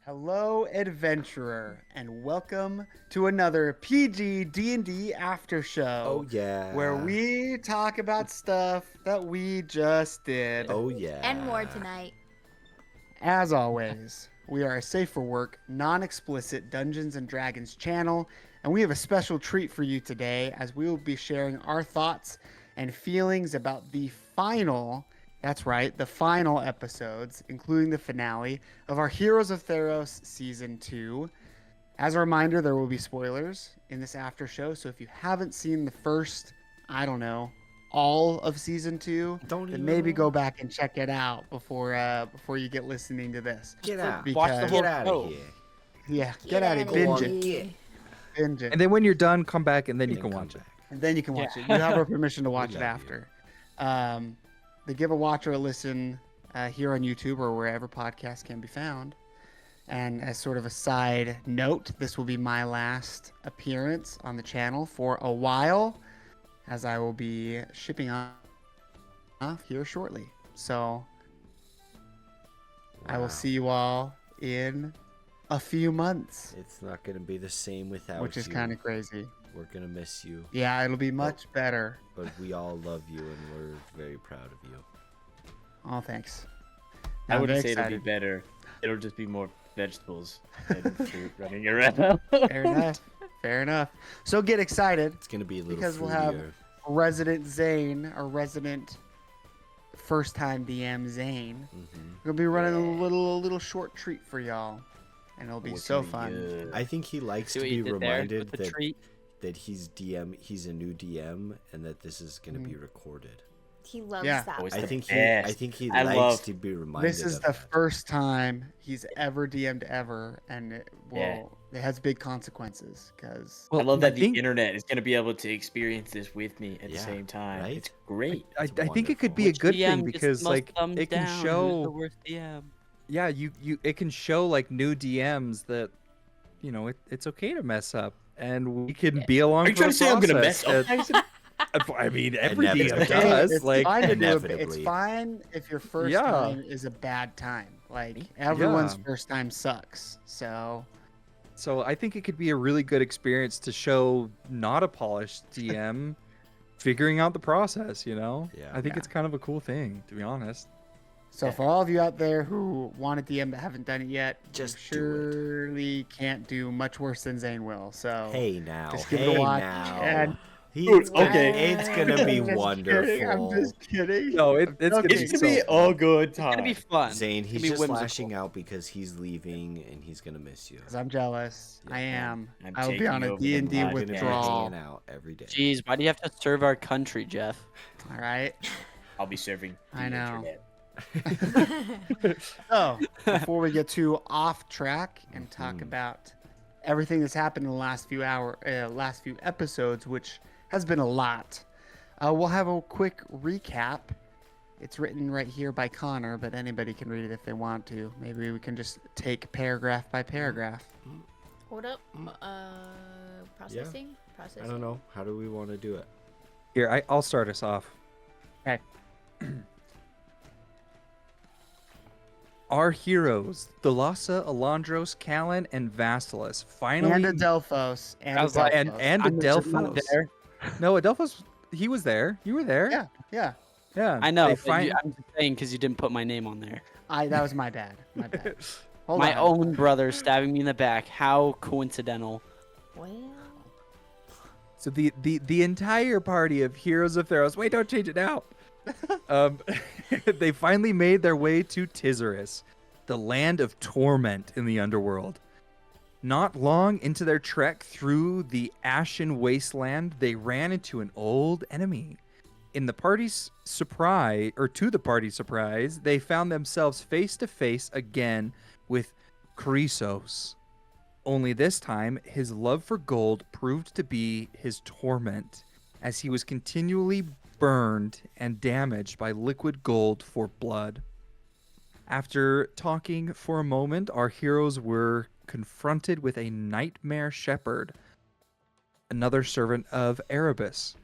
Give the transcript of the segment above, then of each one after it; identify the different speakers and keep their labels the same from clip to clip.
Speaker 1: Hello, adventurer, and welcome to another PG-DND
Speaker 2: Oh
Speaker 1: Aftershow, where
Speaker 2: yeah.
Speaker 1: we talk about stuff that we just did.
Speaker 2: Oh yeah.
Speaker 3: And more tonight.
Speaker 1: As always, we are a safe for work, non-explicit Dungeons and Dragons channel, and we have a special treat for you today as we will be sharing our thoughts and feelings about the final, that's right, the final episodes, including the finale of our Heroes of Theros season 2. As a reminder, there will be spoilers in this after show, so if you haven't seen the first, I don't know, all of season 2,
Speaker 2: Don't
Speaker 1: then
Speaker 2: even
Speaker 1: maybe go back and check it out before you get listening to this.
Speaker 2: get out.
Speaker 4: Watch the whole
Speaker 2: Get out
Speaker 4: show.
Speaker 2: of here.
Speaker 1: Yeah, get out of it,
Speaker 2: Go
Speaker 1: binge
Speaker 2: on,
Speaker 1: it,
Speaker 2: get.
Speaker 1: binge it,
Speaker 5: And then when you're done, come back and then you
Speaker 2: Then
Speaker 5: can
Speaker 2: come
Speaker 5: watch it.
Speaker 2: back.
Speaker 1: and then you can watch it. You have our permission to watch it
Speaker 2: love
Speaker 1: after. They give a watch or a listen here on YouTube or wherever podcasts can be found. And as sort of a side note, this will be my last appearance on the channel for a while, as I will be shipping off here shortly. So I will
Speaker 2: Wow.
Speaker 1: see you all in a few months,
Speaker 2: It's not gonna be the same without
Speaker 1: which is
Speaker 2: you.
Speaker 1: kind of crazy.
Speaker 2: We're gonna miss you,
Speaker 1: Yeah, it'll be much better.
Speaker 2: but we all love you and we're very proud of you.
Speaker 1: Oh, thanks.
Speaker 4: I
Speaker 1: I'm
Speaker 4: wouldn't
Speaker 1: very
Speaker 4: say it'll be
Speaker 1: excited.
Speaker 4: better. It'll just be more vegetables and fruit running around.
Speaker 1: Fair enough. Fair enough. So get excited.
Speaker 2: It's gonna be a little
Speaker 1: Because we'll
Speaker 2: fruitier.
Speaker 1: have Resident Zane, our resident first-time DM Zane. We'll be running a little short treat for y'all, and it'll be
Speaker 4: What's
Speaker 1: so
Speaker 4: gonna
Speaker 1: fun.
Speaker 4: good?
Speaker 2: I think he likes
Speaker 6: See
Speaker 2: to
Speaker 6: what
Speaker 2: be
Speaker 6: you did there
Speaker 2: reminded
Speaker 6: with the
Speaker 2: that
Speaker 6: treat?
Speaker 2: he's a new DM and that this is gonna be recorded.
Speaker 3: He loves
Speaker 1: Yeah.
Speaker 3: that.
Speaker 4: Always
Speaker 2: I
Speaker 4: the
Speaker 2: think
Speaker 4: best.
Speaker 2: he
Speaker 4: I
Speaker 2: likes
Speaker 4: love-
Speaker 2: to be reminded.
Speaker 1: This is
Speaker 2: of
Speaker 1: the
Speaker 2: that.
Speaker 1: first time he's ever DM'd ever, and it has big consequences because
Speaker 4: I love that the
Speaker 5: think,
Speaker 4: internet is going to be able to experience this with me at the
Speaker 2: Yeah,
Speaker 4: same time.
Speaker 2: right?
Speaker 4: It's great.
Speaker 5: I
Speaker 2: It's
Speaker 5: think it could be a
Speaker 6: Which
Speaker 5: good
Speaker 6: DM
Speaker 5: thing
Speaker 6: gets
Speaker 5: because
Speaker 6: the most
Speaker 5: like
Speaker 6: thumbs
Speaker 5: it can
Speaker 6: down? Who's the
Speaker 5: show,
Speaker 6: worst DM?
Speaker 5: yeah, you it can show like new DMs that it's okay to mess up, and we can be along.
Speaker 4: Are you
Speaker 5: for
Speaker 4: trying
Speaker 5: the
Speaker 4: to say I'm going to mess
Speaker 5: process.
Speaker 4: up? Tyson?
Speaker 5: I mean, every
Speaker 2: Inevitably.
Speaker 5: DM does.
Speaker 1: it's
Speaker 5: Like,
Speaker 1: fine to do it's
Speaker 2: inevitably.
Speaker 1: fine if your first
Speaker 5: Yeah.
Speaker 1: time is a bad time. Like everyone's
Speaker 5: Yeah.
Speaker 1: first time sucks. So
Speaker 5: so I think it could be a really good experience to show not a polished DM figuring out the process.
Speaker 2: Yeah.
Speaker 5: I think
Speaker 1: Yeah.
Speaker 5: it's kind of a cool thing, to be honest.
Speaker 1: for all of you out there who want a DM but haven't done it yet,
Speaker 2: Just
Speaker 1: you
Speaker 2: do it.
Speaker 1: surely can't do much worse than Zane will. So
Speaker 2: Hey now,
Speaker 1: just give it
Speaker 2: hey
Speaker 1: a watch.
Speaker 2: now.
Speaker 1: And
Speaker 2: It's
Speaker 4: okay.
Speaker 2: It's gonna be
Speaker 1: I'm just
Speaker 2: wonderful.
Speaker 1: kidding, I'm just kidding.
Speaker 5: No, it's gonna
Speaker 1: Okay.
Speaker 5: be
Speaker 4: It's going to be
Speaker 5: so
Speaker 4: all good time.
Speaker 6: It's gonna be fun.
Speaker 2: Zane,
Speaker 6: It's
Speaker 2: he's
Speaker 6: gonna be
Speaker 2: just
Speaker 6: whimsical.
Speaker 2: lashing out because he's leaving and he's gonna miss you.
Speaker 1: 'Cause I'm jealous. I am.
Speaker 4: I'm
Speaker 1: I will be
Speaker 4: taking
Speaker 1: on a
Speaker 4: over the
Speaker 1: D&D
Speaker 4: podcast.
Speaker 2: You're gonna be
Speaker 1: withdrawal.
Speaker 2: hanging out every day.
Speaker 6: Jeez, why do you have to serve our country, Jeff?
Speaker 1: All right.
Speaker 4: I'll be serving the
Speaker 1: I know.
Speaker 4: internet.
Speaker 1: So, before we get too off track and talk
Speaker 2: Mhm.
Speaker 1: about everything that's happened in the last few episodes, which has been a lot, we'll have a quick recap. It's written right here by Connor, but anybody can read it if they want to. Maybe we can just take paragraph by paragraph.
Speaker 3: Hold up. Processing? Processing.
Speaker 2: I don't know. How do we want to do it?
Speaker 5: Here, I'll start us off.
Speaker 1: Okay.
Speaker 5: Our heroes, Thalassa, Alondros, Callan, and Vastalis, finally
Speaker 1: And Adelphos. And
Speaker 6: I was like,
Speaker 1: Adelphos.
Speaker 5: and
Speaker 6: I'm
Speaker 5: Adelphos.
Speaker 6: there.
Speaker 5: No, Adelphos, he was there. You were there.
Speaker 1: Yeah, yeah.
Speaker 5: Yeah.
Speaker 6: I know.
Speaker 5: They
Speaker 6: but I'm
Speaker 5: fin-
Speaker 6: just saying because you didn't put my name on there.
Speaker 1: That was my bad. My bad. Hold
Speaker 6: My
Speaker 1: on.
Speaker 6: own brother stabbing me in the back. How coincidental.
Speaker 3: Well,
Speaker 5: So the entire party of Heroes of Theros. Wait, don't change it now. They finally made their way to Tizeris, the land of torment in the underworld. Not long into their trek through the ashen wasteland, they ran into an old enemy. In the party's surprise, or to the party's surprise, they found themselves face to face again with Chrysos. Only this time, his love for gold proved to be his torment, as he was continually burned and damaged by liquid gold for blood. After talking for a moment, our heroes were confronted with a nightmare shepherd, another servant of Erebus.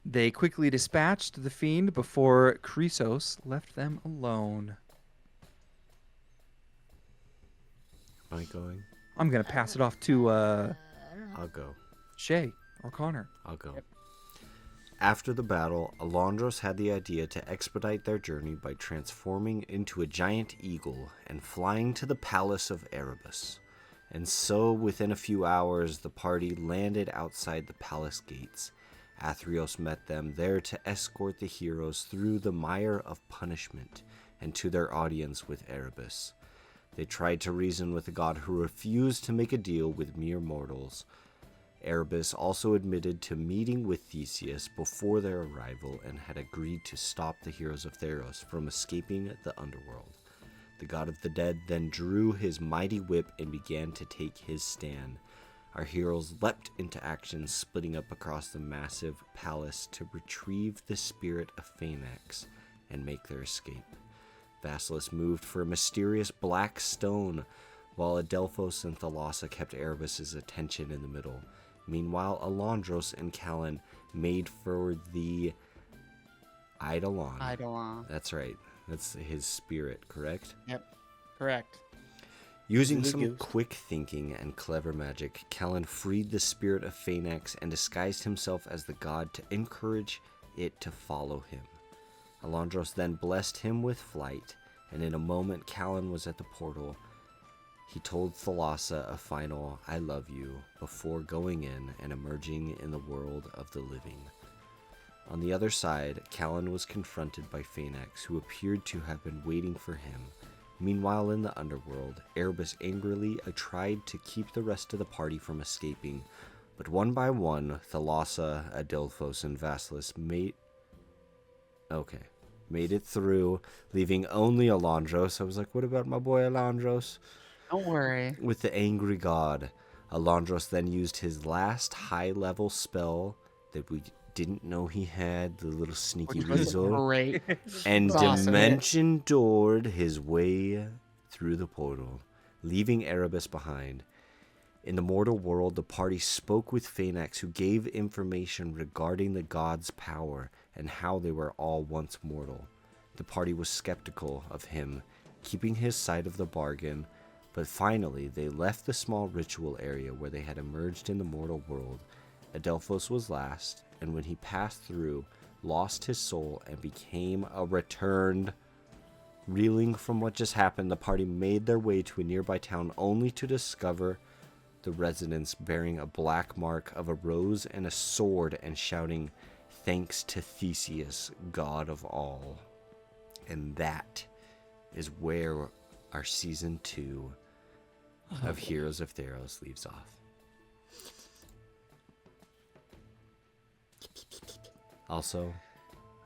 Speaker 5: They quickly dispatched the fiend before Chrysos left them alone.
Speaker 2: Am I going?
Speaker 5: I'm gonna pass it off to
Speaker 2: I'll go.
Speaker 5: Shay or Connor.
Speaker 2: I'll go. After the battle, Alondros had the idea to expedite their journey by transforming into a giant eagle and flying to the palace of Erebus. And so, within a few hours, the party landed outside the palace gates. Athreos met them there to escort the heroes through the mire of punishment and to their audience with Erebus. They tried to reason with a god who refused to make a deal with mere mortals. Erebus also admitted to meeting with Theseus before their arrival and had agreed to stop the Heroes of Theros from escaping the underworld. The god of the dead then drew his mighty whip and began to take his stand. Our heroes leapt into action, splitting up across the massive palace to retrieve the spirit of Phaenax and make their escape. Vasilis moved for a mysterious black stone, while Adelphos and Thalassa kept Erebus' attention in the middle. Meanwhile, Alondros and Callan made for the Eidolon.
Speaker 1: Eidolon.
Speaker 2: That's right. That's his spirit, correct?
Speaker 1: Yep. Correct.
Speaker 2: Using some quick thinking and clever magic, Callan freed the spirit of Phaenax and disguised himself as the god to encourage it to follow him. Alondros then blessed him with flight, and in a moment Callan was at the portal. He told Thalassa a final "I love you" before going in and emerging in the world of the living. On the other side, Callan was confronted by Phaenax, who appeared to have been waiting for him. Meanwhile, in the underworld, Erebus angrily tried to keep the rest of the party from escaping, but one by one, Thalassa, Adelphos, and Vasilis made it through, leaving only Alondros. I was like, what about my boy Alondros?
Speaker 1: Don't worry.
Speaker 2: With the angry god. Alondros then used his last high-level spell that we didn't know he had, the little sneaky
Speaker 1: Which was
Speaker 2: weasel,
Speaker 1: great.
Speaker 2: and
Speaker 1: Awesome.
Speaker 2: dimension doored his way through the portal, leaving Erebus behind. In the mortal world, the party spoke with Phaenax, who gave information regarding the god's power and how they were all once mortal. The party was skeptical of him, keeping his side of the bargain, but finally they left the small ritual area where they had emerged in the mortal world. Adelphos was last, and when he passed through, lost his soul and became a returned. Reeling from what just happened, the party made their way to a nearby town only to discover the residents bearing a black mark of a rose and a sword and shouting, "Thanks to Theseus, god of all." And that is where our season 2 of Heroes of Theros leaves off. Also,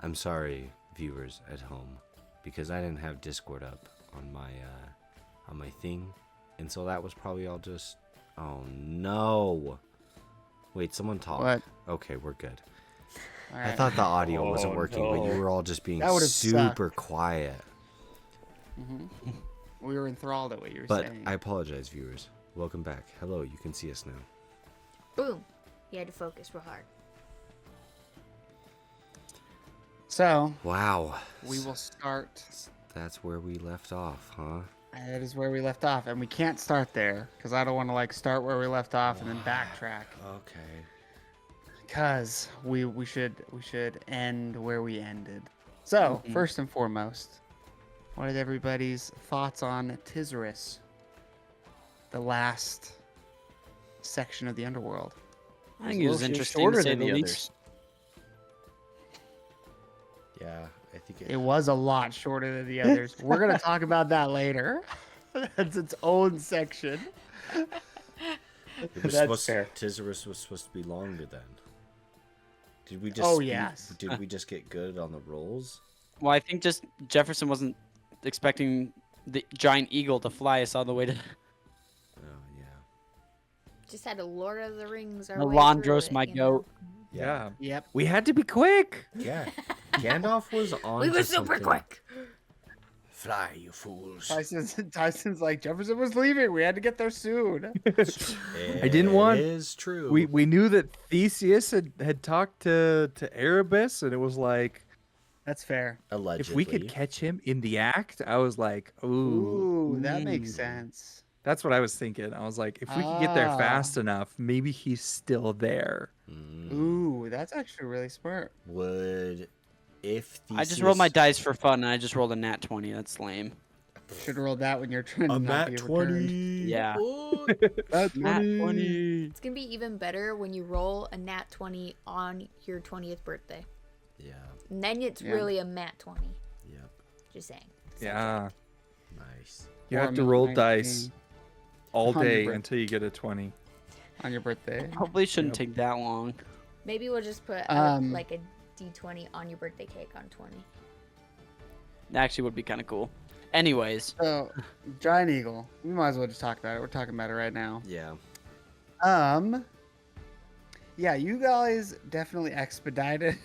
Speaker 2: I'm sorry, viewers at home, because I didn't have Discord up on my thing, and so that was probably all just. Oh no! Wait, someone talk.
Speaker 1: What?
Speaker 2: Okay, we're good.
Speaker 1: All
Speaker 2: I
Speaker 1: right.
Speaker 2: thought the audio wasn't
Speaker 4: Oh,
Speaker 2: working, but you
Speaker 4: no.
Speaker 2: were all just being
Speaker 1: That would've
Speaker 2: super quiet.
Speaker 1: We were enthralled at what you were
Speaker 2: But
Speaker 1: saying.
Speaker 2: I apologize, viewers. Welcome back. Hello, you can see us now.
Speaker 3: Boom. You had to focus real hard.
Speaker 1: So,
Speaker 2: Wow.
Speaker 1: we will start.
Speaker 2: That's where we left off, huh?
Speaker 1: That is where we left off, and we can't start there because I don't want to start where we left off and then backtrack.
Speaker 2: Okay.
Speaker 1: Because we should end where we ended. So first and foremost, what are everybody's thoughts on Tizoris, the last section of the underworld?
Speaker 6: I think it was
Speaker 4: Well, she
Speaker 6: interesting
Speaker 4: shorter
Speaker 6: to say
Speaker 4: than
Speaker 6: the
Speaker 4: the
Speaker 6: least.
Speaker 2: Yeah, I think
Speaker 1: It was a lot shorter than the others. We're gonna talk about that later. That's its own section.
Speaker 2: It was
Speaker 4: That's
Speaker 2: supposed
Speaker 4: fair.
Speaker 2: Tizoris was supposed to be longer then. Did we just?
Speaker 1: Oh, yes.
Speaker 2: Did we just get good on the rolls?
Speaker 6: Well, I think just Jefferson wasn't expecting the giant eagle to fly us all the way to
Speaker 2: Oh yeah.
Speaker 3: Just had a Lord of the Rings. Our
Speaker 6: Alondros, my goat.
Speaker 5: Yeah.
Speaker 1: Yep.
Speaker 5: We had to be quick.
Speaker 2: Yeah. Gandalf was on.
Speaker 3: We
Speaker 2: to
Speaker 3: were super
Speaker 2: something.
Speaker 3: quick.
Speaker 2: Fly, you fools.
Speaker 1: Tyson's like, Jefferson was leaving. We had to get there soon.
Speaker 5: I didn't want-
Speaker 2: It is true.
Speaker 5: We knew that Theseus had talked to Erebus, and it was like,
Speaker 1: That's fair.
Speaker 2: allegedly.
Speaker 5: if we could catch him in the act, I was like, ooh.
Speaker 1: Ooh, that makes sense.
Speaker 5: That's what I was thinking. I was like, if we could get there fast enough, maybe he's still there.
Speaker 1: Ooh, that's actually really smart.
Speaker 2: Would if Theseus...
Speaker 6: I just rolled my dice for fun, and I just rolled a nat 20. That's lame.
Speaker 1: Should have rolled that when you're trying to
Speaker 2: a
Speaker 1: not be
Speaker 2: nat
Speaker 1: overturned.
Speaker 2: 20.
Speaker 6: Yeah.
Speaker 3: Ooh,
Speaker 5: That's
Speaker 6: Nat 20.
Speaker 3: it's gonna be even better when you roll a nat 20 on your 20th birthday.
Speaker 2: Yeah.
Speaker 3: And then it's
Speaker 1: Yeah.
Speaker 3: really a nat 20.
Speaker 2: Yep.
Speaker 3: Just saying.
Speaker 5: Yeah.
Speaker 2: Nice.
Speaker 5: You
Speaker 1: Or
Speaker 5: have
Speaker 1: a
Speaker 5: to roll
Speaker 1: 19
Speaker 5: dice all day
Speaker 1: 100.
Speaker 5: until you get a 20.
Speaker 1: on your birthday.
Speaker 6: Hopefully, it shouldn't take that long.
Speaker 3: Maybe we'll just put like a d20 on your birthday cake on 20.
Speaker 6: That actually would be kind of cool. Anyways,
Speaker 1: So, giant eagle. We might as well just talk about it. We're talking about it right now.
Speaker 2: Yeah.
Speaker 1: Yeah, you guys definitely expedited.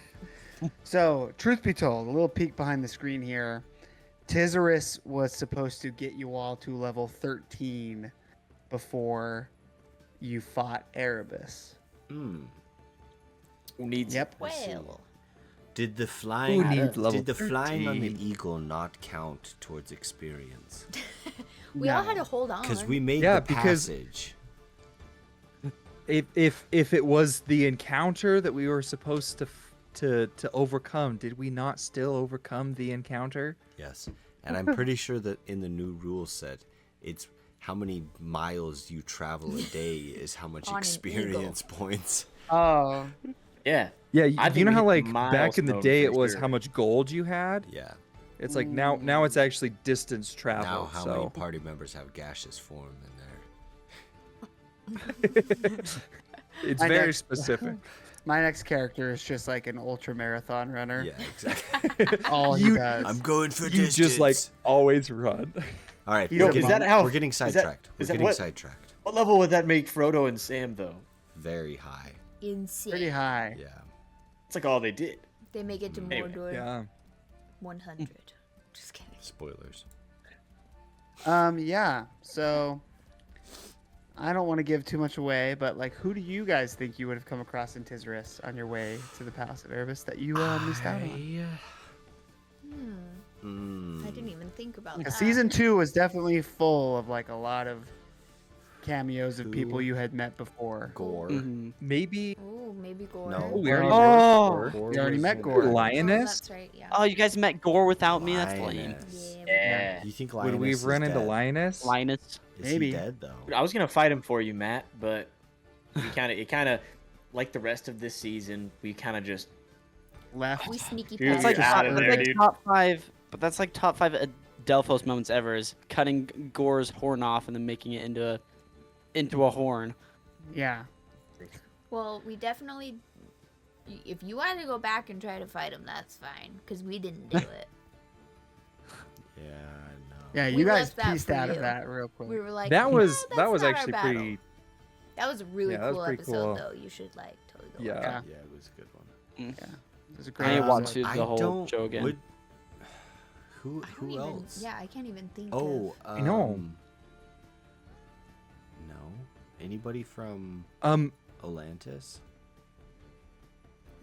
Speaker 1: So, truth be told, a little peek behind the screen here. Tizerus was supposed to get you all to level 13 before you fought Erebus.
Speaker 2: Hmm.
Speaker 4: Who needs
Speaker 1: Yep.
Speaker 3: Well,
Speaker 2: Did the flying
Speaker 5: needs level
Speaker 2: did the flying on the
Speaker 5: 13?
Speaker 2: eagle not count towards experience?
Speaker 3: we all
Speaker 1: No.
Speaker 3: had to hold on.
Speaker 2: Because we made
Speaker 5: Yeah,
Speaker 2: the
Speaker 5: because-
Speaker 2: passage.
Speaker 5: If it was the encounter that we were supposed to overcome, did we not still overcome the encounter?
Speaker 2: Yes. And I'm pretty sure that in the new rule set, it's how many miles you travel a day is how much
Speaker 3: On an
Speaker 2: experience points.
Speaker 1: Oh,
Speaker 4: Yeah.
Speaker 5: Yeah,
Speaker 4: I
Speaker 5: you
Speaker 4: think
Speaker 5: know
Speaker 4: we
Speaker 5: how
Speaker 4: hit
Speaker 5: like
Speaker 4: the
Speaker 5: back in the
Speaker 4: milestone
Speaker 5: day
Speaker 4: for
Speaker 5: it was
Speaker 4: sure.
Speaker 5: how much gold you had?
Speaker 2: Yeah.
Speaker 5: It's like now it's actually distance travel.
Speaker 2: Now how many
Speaker 5: so
Speaker 2: party members have gaseous form in there?
Speaker 5: it's
Speaker 1: I
Speaker 5: very
Speaker 1: know.
Speaker 5: specific.
Speaker 1: my next character is just like an ultra marathon runner.
Speaker 2: Yeah, exactly.
Speaker 1: All he
Speaker 5: You-
Speaker 1: does.
Speaker 2: I'm going for
Speaker 5: You
Speaker 2: distance.
Speaker 5: just like always run.
Speaker 2: All right,
Speaker 1: He's
Speaker 2: we're
Speaker 1: a
Speaker 2: getting,
Speaker 1: monk.
Speaker 4: Is that how-
Speaker 2: we're getting
Speaker 4: is that-
Speaker 2: sidetracked.
Speaker 4: is
Speaker 2: We're
Speaker 4: that
Speaker 2: getting
Speaker 4: what-
Speaker 2: sidetracked.
Speaker 4: What level would that make Frodo and Sam though?
Speaker 2: Very high.
Speaker 3: insane.
Speaker 1: Pretty high.
Speaker 2: Yeah.
Speaker 4: It's like all they did.
Speaker 3: They make it to
Speaker 4: Anyway.
Speaker 3: Mordor
Speaker 5: Yeah.
Speaker 3: 100. Just kidding.
Speaker 2: Spoilers.
Speaker 1: Yeah. So I don't want to give too much away, but like, who do you guys think you would have come across in Tizerus on your way to the Palace of Erebus that you missed out on?
Speaker 3: I didn't even think about that.
Speaker 1: Because season 2 was definitely full of like a lot of cameos of people
Speaker 2: Who?
Speaker 1: you had met before.
Speaker 2: Gore.
Speaker 6: Mhm.
Speaker 5: Maybe
Speaker 3: Ooh, maybe Gore.
Speaker 2: No.
Speaker 5: we already
Speaker 6: Oh.
Speaker 5: Gore.
Speaker 1: We already met
Speaker 5: Or
Speaker 1: Gore.
Speaker 3: Oh,
Speaker 5: Lioness.
Speaker 3: that's right. Yeah.
Speaker 6: Oh, you guys met Gore without me? That's lame.
Speaker 2: Lioness.
Speaker 3: Yeah.
Speaker 4: Yeah.
Speaker 2: You think
Speaker 5: Would
Speaker 2: Lioness
Speaker 5: we
Speaker 2: is
Speaker 5: run into
Speaker 2: dead?
Speaker 5: Lioness?
Speaker 6: Linus.
Speaker 2: Is
Speaker 1: Maybe.
Speaker 2: he dead though?
Speaker 4: I was gonna fight him for you, Matt, but it kind of, like the rest of this season, we kind of just
Speaker 1: Left.
Speaker 3: We sneaky
Speaker 4: Dude,
Speaker 6: It's
Speaker 3: past
Speaker 6: like,
Speaker 4: You're out of
Speaker 6: that's
Speaker 4: there,
Speaker 6: like
Speaker 4: dude.
Speaker 6: top 5, but that's like top 5 Adelphos moments ever is cutting Gore's horn off and then making it into a horn.
Speaker 1: Yeah.
Speaker 3: Well, we definitely. If you want to go back and try to fight him, that's fine, because we didn't do it.
Speaker 2: Yeah, I know.
Speaker 1: Yeah,
Speaker 3: We
Speaker 1: you guys
Speaker 3: left that
Speaker 1: pieced
Speaker 3: for
Speaker 1: out of
Speaker 3: you.
Speaker 1: that real quick.
Speaker 3: We were like,
Speaker 5: That
Speaker 3: "No,
Speaker 5: was
Speaker 3: that's
Speaker 5: that was
Speaker 3: not our
Speaker 5: actually
Speaker 3: battle."
Speaker 5: pretty.
Speaker 3: That was a really
Speaker 5: Yeah, that was
Speaker 3: cool
Speaker 5: pretty
Speaker 3: episode,
Speaker 5: cool.
Speaker 3: though. You should like totally go.
Speaker 5: Yeah.
Speaker 3: watch it.
Speaker 2: Yeah, it was a good one.
Speaker 1: It was a
Speaker 6: I
Speaker 1: great
Speaker 6: need to watch
Speaker 1: episode.
Speaker 6: the whole show again.
Speaker 2: Who
Speaker 3: I don't
Speaker 2: who
Speaker 3: even,
Speaker 2: else?
Speaker 3: Yeah, I can't even think.
Speaker 2: Oh,
Speaker 3: of...
Speaker 5: I know.
Speaker 2: No. Anybody from Atlantis?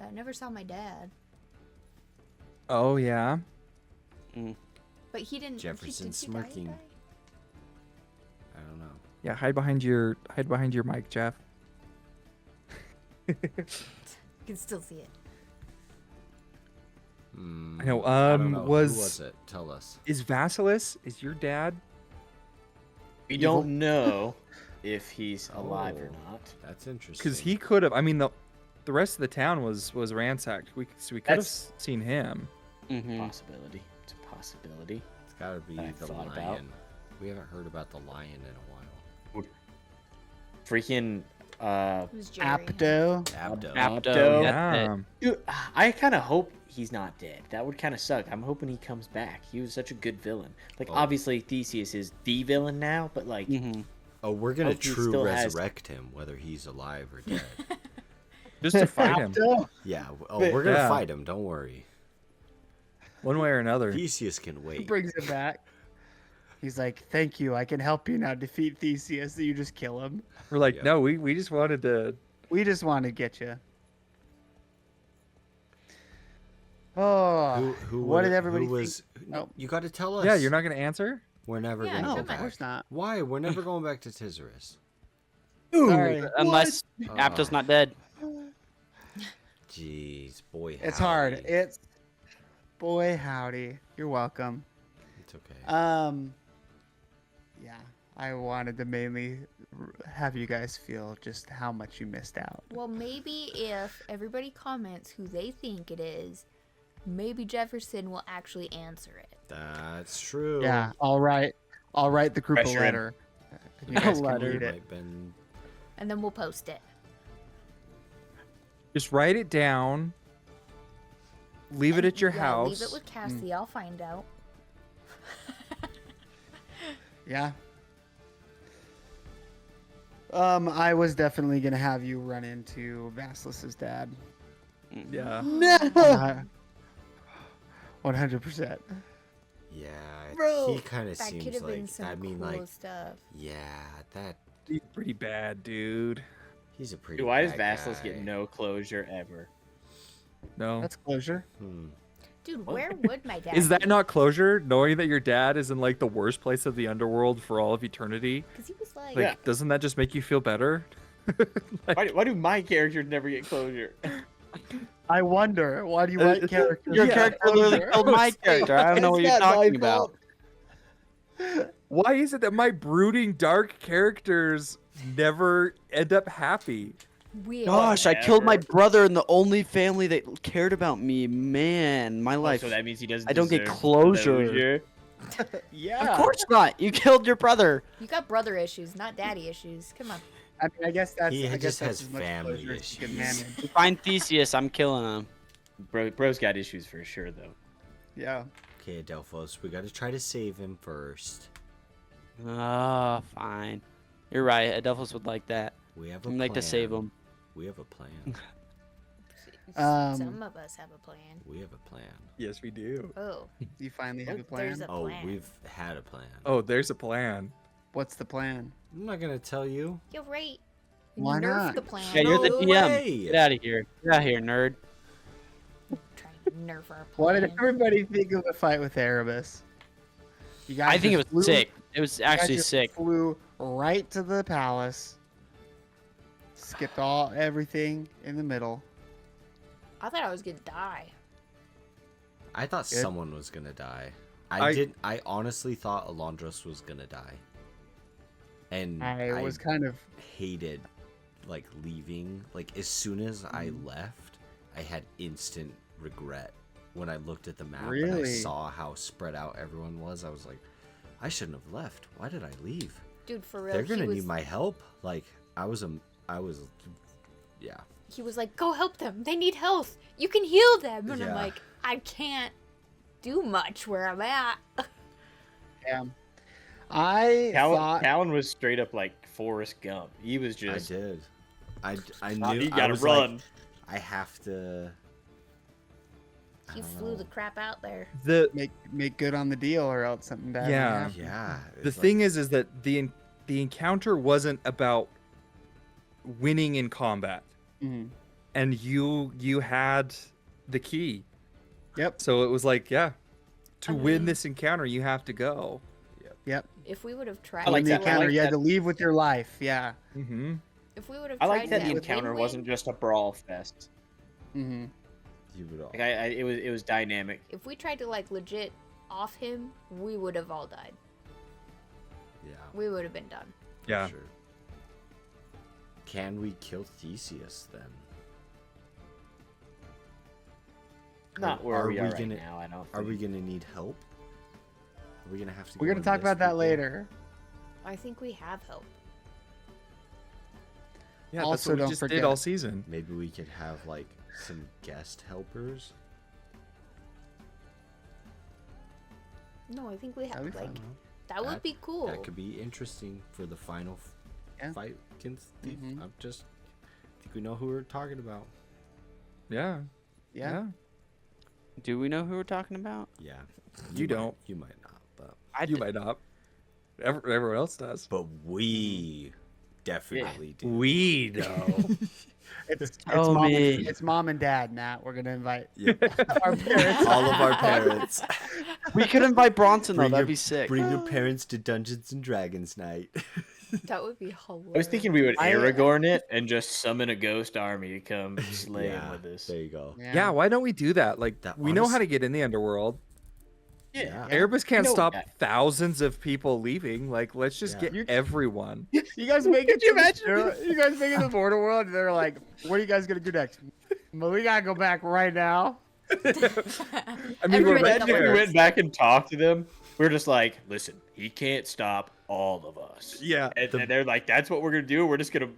Speaker 3: I never saw my dad,
Speaker 5: Oh yeah.
Speaker 3: but he didn't.
Speaker 2: Jefferson
Speaker 3: did he
Speaker 2: smirking.
Speaker 3: Die?
Speaker 2: I don't know.
Speaker 5: Yeah. Hide behind your mic, Jeff.
Speaker 3: You can still see it.
Speaker 2: Hmm,
Speaker 5: I know,
Speaker 2: don't know.
Speaker 5: was-
Speaker 2: Who was it? Tell us.
Speaker 5: Is Vasilis? Is your dad?
Speaker 4: we don't know if he's alive or
Speaker 2: Oh.
Speaker 4: not.
Speaker 2: That's interesting.
Speaker 5: Because he could have. I mean, the rest of the town was ransacked. We could have
Speaker 4: That's-
Speaker 5: seen him.
Speaker 6: Mm-hmm.
Speaker 4: Possibility. It's a possibility.
Speaker 2: It's got to be
Speaker 4: that I
Speaker 2: the
Speaker 4: thought
Speaker 2: lion.
Speaker 4: about.
Speaker 2: We haven't heard about the lion in a while.
Speaker 4: Freaking
Speaker 3: Who's Jerry?
Speaker 1: Apto.
Speaker 2: Abdo.
Speaker 6: Abdo.
Speaker 5: Yeah.
Speaker 6: That's
Speaker 4: Dude, I kind of hope he's not dead. That would kind of suck. I'm hoping he comes back. He was such a good villain. Like,
Speaker 2: Oh.
Speaker 4: obviously, Theseus is the villain now, but, like,
Speaker 6: Mm-hmm.
Speaker 2: Oh, we're gonna
Speaker 4: Hope he
Speaker 2: true
Speaker 4: still has-
Speaker 2: resurrect him, whether he's alive or dead.
Speaker 5: Just to fight him,
Speaker 1: Apto.
Speaker 2: Yeah. Oh,
Speaker 4: But-
Speaker 2: we're gonna
Speaker 5: Yeah.
Speaker 2: fight him. Don't worry.
Speaker 5: one way or another.
Speaker 2: Theseus can
Speaker 1: Who
Speaker 2: wait.
Speaker 1: brings it back? He's like, "Thank you. I can help you now defeat Theseus." So you just kill him.
Speaker 5: We're like,
Speaker 2: Yeah.
Speaker 5: no, we just wanted to.
Speaker 1: We just want to get you. Oh,
Speaker 2: Who
Speaker 1: what did
Speaker 2: were-
Speaker 1: everybody
Speaker 2: who was?
Speaker 1: think?
Speaker 2: No,
Speaker 1: Oh.
Speaker 2: you got to tell us.
Speaker 5: Yeah, you're not gonna answer.
Speaker 2: We're never
Speaker 3: Yeah,
Speaker 2: gonna
Speaker 1: No,
Speaker 2: go
Speaker 1: of
Speaker 3: come on.
Speaker 2: back.
Speaker 1: course not.
Speaker 2: Why? We're never going back to Tizeris.
Speaker 1: Sorry.
Speaker 6: Unless
Speaker 2: Oh.
Speaker 6: Apto's not dead.
Speaker 2: Jeez, boy.
Speaker 1: It's hard.
Speaker 2: howdy.
Speaker 1: It's boy howdy. You're welcome.
Speaker 2: It's okay.
Speaker 1: Yeah, I wanted to mainly have you guys feel just how much you missed out.
Speaker 3: Well, maybe if everybody comments who they think it is, maybe Jefferson will actually answer it.
Speaker 2: That's true.
Speaker 1: Yeah, I'll write the group
Speaker 4: Pressure
Speaker 1: a
Speaker 4: him.
Speaker 1: letter. And you guys can
Speaker 6: Letter.
Speaker 1: read it.
Speaker 2: Might been...
Speaker 3: And then we'll post it.
Speaker 5: Just write it down. Leave it
Speaker 3: And,
Speaker 5: at your
Speaker 3: yeah,
Speaker 5: house.
Speaker 3: Leave it with Cassie. I'll find out.
Speaker 1: Yeah. I was definitely gonna have you run into Vasilis's dad.
Speaker 5: Yeah.
Speaker 1: No. 100%.
Speaker 2: Yeah,
Speaker 1: Bro,
Speaker 2: he kind of
Speaker 3: That could
Speaker 2: seems
Speaker 3: have been
Speaker 2: like.
Speaker 3: some
Speaker 2: I mean,
Speaker 3: cool
Speaker 2: like,
Speaker 3: stuff.
Speaker 2: yeah, that
Speaker 5: He's pretty bad, dude.
Speaker 2: he's a pretty.
Speaker 4: Dude, why does
Speaker 2: bad
Speaker 4: Vasilis
Speaker 2: guy.
Speaker 4: get no closure ever?
Speaker 5: No.
Speaker 1: That's closure.
Speaker 3: Dude, where would my dad
Speaker 5: Is that not closure? Knowing that your dad is in like the worst place of the underworld for all of eternity?
Speaker 3: Because he was like,
Speaker 5: Like,
Speaker 4: Yeah.
Speaker 5: doesn't that just make you feel better?
Speaker 4: Why do my characters never get closure?
Speaker 1: I wonder, why do you write characters?
Speaker 6: Your
Speaker 1: with
Speaker 6: character
Speaker 1: closure?
Speaker 6: literally killed my character. I don't know what
Speaker 1: Is
Speaker 6: you're
Speaker 1: that my
Speaker 6: talking about.
Speaker 1: fault?
Speaker 5: Why is it that my brooding, dark characters never end up happy?
Speaker 3: we
Speaker 6: Gosh, I killed my
Speaker 4: Whatever.
Speaker 6: brother and the only family that cared about me. Man, my life.
Speaker 4: So that means he doesn't.
Speaker 6: I don't get
Speaker 4: deserve
Speaker 6: closure.
Speaker 1: Yeah.
Speaker 6: Of course not. You killed your brother.
Speaker 3: You got brother issues, not daddy issues. Come on.
Speaker 1: I mean, I guess that's.
Speaker 2: He
Speaker 1: I guess
Speaker 2: just
Speaker 1: that's
Speaker 2: has
Speaker 1: as much
Speaker 2: family
Speaker 1: closure as you can
Speaker 2: issues.
Speaker 1: manage.
Speaker 6: Find Theseus. I'm killing him.
Speaker 4: Bro's got issues for sure, though.
Speaker 1: Yeah.
Speaker 2: Okay, Adelphos, we got to try to save him first.
Speaker 6: Ah, fine. You're right. Adelphos would like that.
Speaker 2: We have a
Speaker 6: I'd
Speaker 2: plan.
Speaker 6: like to save him.
Speaker 2: We have a plan.
Speaker 3: Some of us have a plan.
Speaker 2: We have a plan.
Speaker 5: Yes, we do.
Speaker 3: Oh,
Speaker 1: You finally have a
Speaker 3: there's
Speaker 1: plan.
Speaker 3: a
Speaker 2: Oh,
Speaker 3: plan.
Speaker 2: we've had a plan.
Speaker 5: Oh, there's a plan.
Speaker 1: What's the plan?
Speaker 2: I'm not gonna tell you.
Speaker 3: You're right.
Speaker 1: Why
Speaker 3: Nerf
Speaker 1: not?
Speaker 3: the plan.
Speaker 6: Yeah, you're the
Speaker 2: No
Speaker 6: DM.
Speaker 2: way.
Speaker 6: Get out of here. Get out of here, nerd.
Speaker 3: Trying to nerf our plan.
Speaker 1: What did everybody think of the fight with Erebus? You guys
Speaker 6: I think it
Speaker 1: just
Speaker 6: was
Speaker 1: flew-
Speaker 6: sick. It was
Speaker 1: you guys
Speaker 6: actually
Speaker 1: just
Speaker 6: sick.
Speaker 1: Flew right to the palace. Skipped everything in the middle.
Speaker 3: I thought I was gonna die.
Speaker 2: I thought
Speaker 1: Good.
Speaker 2: someone was gonna die.
Speaker 5: I-
Speaker 2: I honestly thought Alondros was gonna die. And
Speaker 1: I was kind of.
Speaker 2: hated like leaving. Like as soon as I
Speaker 1: Mm-hmm.
Speaker 2: left, I had instant regret when I looked at the map and I
Speaker 1: Really?
Speaker 2: saw how spread out everyone was. I was like, I shouldn't have left. Why did I leave?
Speaker 3: Dude, for real.
Speaker 2: They're gonna
Speaker 3: he was,
Speaker 2: need my help. Like I was, yeah.
Speaker 3: He was like, go help them. They need health. You can heal them. And I'm
Speaker 2: Yeah.
Speaker 3: like, I can't do much where I'm at.
Speaker 1: Yeah. I thought.
Speaker 4: Callan was straight up like Forrest Gump. He was just.
Speaker 2: I did. I
Speaker 4: "Oh,
Speaker 2: knew.
Speaker 4: you
Speaker 2: I
Speaker 4: gotta
Speaker 2: was
Speaker 4: run.
Speaker 2: Like, I have to. I
Speaker 3: He
Speaker 2: don't
Speaker 3: flew the
Speaker 2: know.
Speaker 3: crap out there.
Speaker 5: The
Speaker 1: Make good on the deal, or else something bad.
Speaker 5: Yeah.
Speaker 2: Yeah.
Speaker 5: the thing is that the encounter wasn't about winning in combat,
Speaker 1: Hmm.
Speaker 5: and you had the key.
Speaker 1: Yep.
Speaker 5: So it was like, yeah, to
Speaker 3: I
Speaker 5: win
Speaker 3: mean-
Speaker 5: this encounter, you have to go.
Speaker 1: Yep.
Speaker 3: If we would have tried
Speaker 4: I like
Speaker 1: In the
Speaker 3: to,
Speaker 4: that.
Speaker 1: encounter,
Speaker 4: like
Speaker 1: you had
Speaker 4: that.
Speaker 1: to leave with your life. Yeah.
Speaker 5: Mm-hmm.
Speaker 3: if we would have
Speaker 4: I
Speaker 3: tried
Speaker 4: like that the
Speaker 3: to
Speaker 4: encounter
Speaker 3: win-win,
Speaker 4: wasn't just a brawl fest.
Speaker 1: Hmm.
Speaker 2: You would all.
Speaker 4: Like it was dynamic.
Speaker 3: If we tried to like legit off him, we would have all died.
Speaker 2: Yeah.
Speaker 3: We would have been done.
Speaker 2: for
Speaker 5: Yeah.
Speaker 2: Sure. Can we kill Theseus then?
Speaker 4: Not where
Speaker 2: Are
Speaker 4: we
Speaker 2: we
Speaker 4: are right
Speaker 2: gonna-
Speaker 4: now. I don't.
Speaker 2: Are we
Speaker 4: think.
Speaker 2: gonna need help? Are we gonna have to?
Speaker 1: We're
Speaker 2: go
Speaker 1: gonna
Speaker 2: and
Speaker 1: talk
Speaker 2: miss
Speaker 1: about that
Speaker 2: people?
Speaker 1: later.
Speaker 3: I think we have help.
Speaker 5: Yeah,
Speaker 1: Also,
Speaker 5: that's what we
Speaker 1: don't
Speaker 5: just
Speaker 1: forget-
Speaker 5: did all season.
Speaker 2: Maybe we could have like some guest helpers.
Speaker 3: No, I think we have
Speaker 1: That'd be
Speaker 3: like
Speaker 1: fun.
Speaker 3: that would be cool.
Speaker 2: That could be interesting for the final
Speaker 1: Yeah.
Speaker 2: fight against Thief.
Speaker 1: Mhm.
Speaker 2: I think we know who we're talking about.
Speaker 5: Yeah.
Speaker 1: Yeah.
Speaker 6: Do we know who we're talking about?
Speaker 2: Yeah.
Speaker 5: You
Speaker 2: might-
Speaker 5: don't.
Speaker 2: You might not, but
Speaker 5: You might not. Everyone else does.
Speaker 2: we definitely do.
Speaker 5: We know.
Speaker 1: It's
Speaker 6: Tell
Speaker 1: mom.
Speaker 6: me.
Speaker 1: It's mom and dad, Matt. We're gonna invite
Speaker 2: Yep.
Speaker 1: our parents.
Speaker 2: All of our parents.
Speaker 6: We could invite Bronson though.
Speaker 2: Bring
Speaker 6: That'd
Speaker 2: your-
Speaker 6: be sick.
Speaker 2: Bring your parents to Dungeons and Dragons night.
Speaker 3: That would be hilarious.
Speaker 4: I was thinking we would
Speaker 1: I-
Speaker 4: Aragorn it and just summon a ghost army to come slay him with us.
Speaker 2: There you go.
Speaker 5: Yeah, why don't we do that? Like,
Speaker 2: That
Speaker 5: we know how
Speaker 2: honest-
Speaker 5: to get in the underworld.
Speaker 2: Yeah.
Speaker 5: Erebus can't
Speaker 4: know
Speaker 5: stop
Speaker 4: that.
Speaker 5: thousands of people leaving. Like, let's just
Speaker 2: Yeah.
Speaker 5: get everyone.
Speaker 1: You guys make it.
Speaker 4: you
Speaker 1: You guys make it to the border world. And they're like, "What are you guys gonna do next?" Well, we gotta go back right now.
Speaker 5: I mean,
Speaker 3: Everybody
Speaker 5: we're
Speaker 3: got
Speaker 4: Imagine if we
Speaker 3: worse.
Speaker 4: went back and talked to them. We're just like, listen, he can't stop all of us.
Speaker 5: Yeah.
Speaker 4: And they're like, that's what we're gonna do. We're just gonna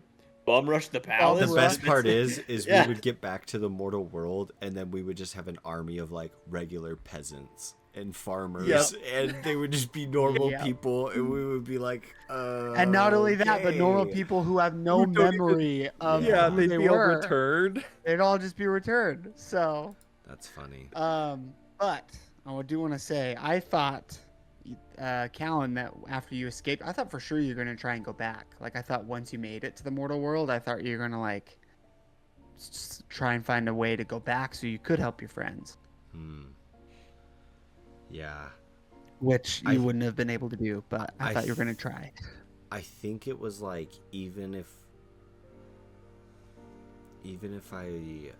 Speaker 4: bum rush the
Speaker 2: The
Speaker 4: palace.
Speaker 2: best part is
Speaker 4: Yeah.
Speaker 2: we would get back to the mortal world, and then we would just have an army of like regular peasants and farmers,
Speaker 5: Yep.
Speaker 2: and they would just be normal
Speaker 1: Yep.
Speaker 2: people, and we would be like,
Speaker 1: And not only that, but normal
Speaker 2: okay.
Speaker 1: people who have no
Speaker 5: Who don't even-
Speaker 1: memory of
Speaker 5: Yeah,
Speaker 1: who
Speaker 5: they'd
Speaker 1: they
Speaker 5: be all
Speaker 1: were.
Speaker 5: returned.
Speaker 1: They'd all just be returned. So,
Speaker 2: That's funny.
Speaker 1: but I do want to say, I thought, Callan, that after you escaped, I thought for sure you're gonna try and go back. Like, I thought once you made it to the mortal world, I thought you were gonna like try and find a way to go back so you could help your friends,
Speaker 2: Yeah,
Speaker 1: which you
Speaker 2: I-
Speaker 1: wouldn't have been able to do. But I
Speaker 2: I
Speaker 1: thought you were gonna try.
Speaker 2: I think it was like even if I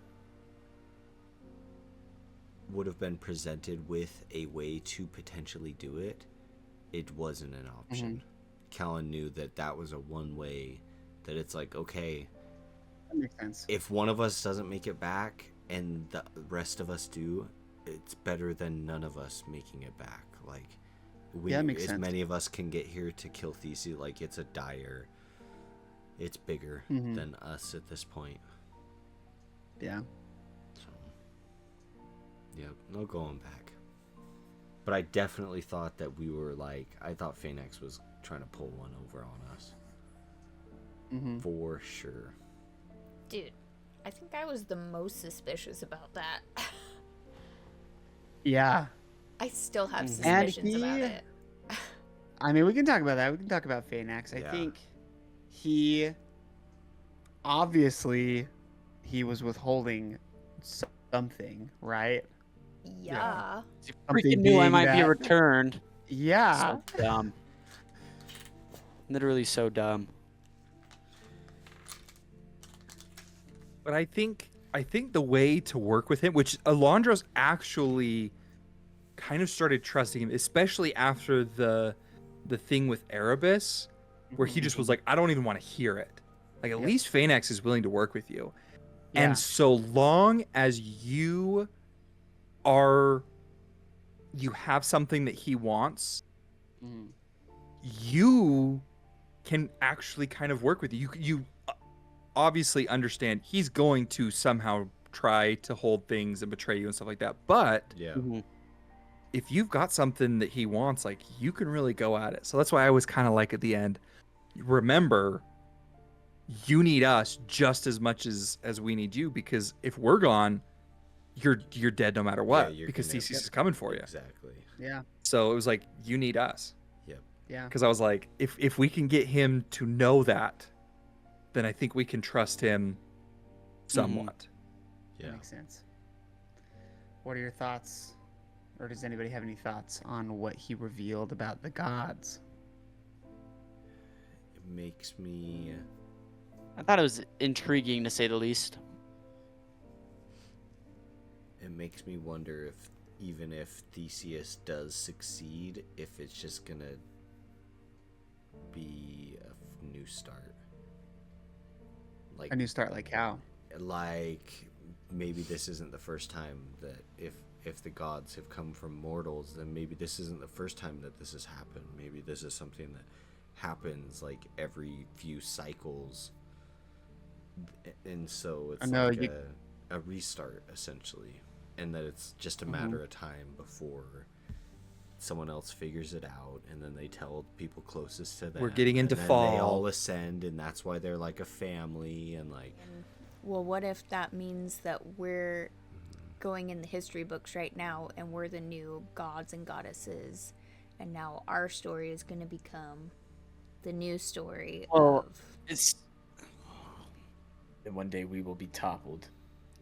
Speaker 2: would have been presented with a way to potentially do it, it wasn't an option. Callan knew that was a one way, that it's like, okay,
Speaker 1: That makes sense.
Speaker 2: if one of us doesn't make it back and the rest of us do, it's better than none of us making it back. Like, we,
Speaker 1: Yeah, that makes
Speaker 2: as
Speaker 1: sense.
Speaker 2: many of us can get here to kill Theseus, like it's it's bigger
Speaker 1: Mhm.
Speaker 2: than us at this point.
Speaker 1: Yeah.
Speaker 2: So, yep, no going back. But I definitely thought that we were like, I thought Phanex was trying to pull one over on us.
Speaker 1: Mm-hmm.
Speaker 2: For sure.
Speaker 3: Dude, I think I was the most suspicious about that.
Speaker 1: Yeah.
Speaker 3: I still have
Speaker 6: And
Speaker 3: suspicions about
Speaker 1: he-
Speaker 3: it.
Speaker 1: I mean, we can talk about that. We can talk about Phanex. I
Speaker 2: Yeah.
Speaker 1: think he obviously he was withholding something, right?
Speaker 3: Yeah.
Speaker 6: He
Speaker 1: Something
Speaker 6: freaking knew I
Speaker 1: being
Speaker 6: might be
Speaker 1: that-
Speaker 6: returned.
Speaker 1: Yeah.
Speaker 6: So dumb. Literally so dumb.
Speaker 5: But I think the way to work with him, which Alondros actually kind of started trusting him, especially after the thing with Erebus, where he just was like, I don't even want to hear it. Like, at
Speaker 1: Yep.
Speaker 5: least Phanex is willing to work with you.
Speaker 1: Yeah.
Speaker 5: And so long as you have something that he wants,
Speaker 1: Mhm.
Speaker 5: you can actually kind of work with you. You obviously understand he's going to somehow try to hold things and betray you and stuff like that. But
Speaker 2: Yeah.
Speaker 6: Mhm.
Speaker 5: if you've got something that he wants, like, you can really go at it. So that's why I was kind of like at the end, remember, you need us just as much as we need you, because if we're gone, you're dead no matter what,
Speaker 2: you're
Speaker 5: because
Speaker 2: gonna-
Speaker 5: Theseus is coming for you.
Speaker 2: Exactly.
Speaker 1: Yeah.
Speaker 5: So it was like, you need us.
Speaker 1: Yeah.
Speaker 5: Because I was like, if we can get him to know that, then I think we can trust him somewhat.
Speaker 1: That
Speaker 2: Yeah.
Speaker 1: makes sense. What are your thoughts? Or does anybody have any thoughts on what he revealed about the gods?
Speaker 2: It makes me.
Speaker 6: I thought it was intriguing to say the least.
Speaker 2: It makes me wonder if, even if Theseus does succeed, if it's just gonna be a new start. Like,
Speaker 1: A new start, like how?
Speaker 2: Maybe this isn't the first time that if the gods have come from mortals, then maybe this isn't the first time that this has happened. Maybe this is something that happens like every few cycles, and so it's
Speaker 1: know,
Speaker 2: like
Speaker 1: you-
Speaker 2: a restart essentially, and that it's just a matter of time before someone else figures it out, and then they tell people closest to them.
Speaker 5: We're getting into
Speaker 2: and then
Speaker 5: fall.
Speaker 2: They all ascend, and that's why they're like a family, and like.
Speaker 3: Well, what if that means that we're going in the history books right now and we're the new gods and goddesses, and now our story is going to become the new story
Speaker 6: Well,
Speaker 3: of...
Speaker 6: It's
Speaker 4: and one day we will be toppled.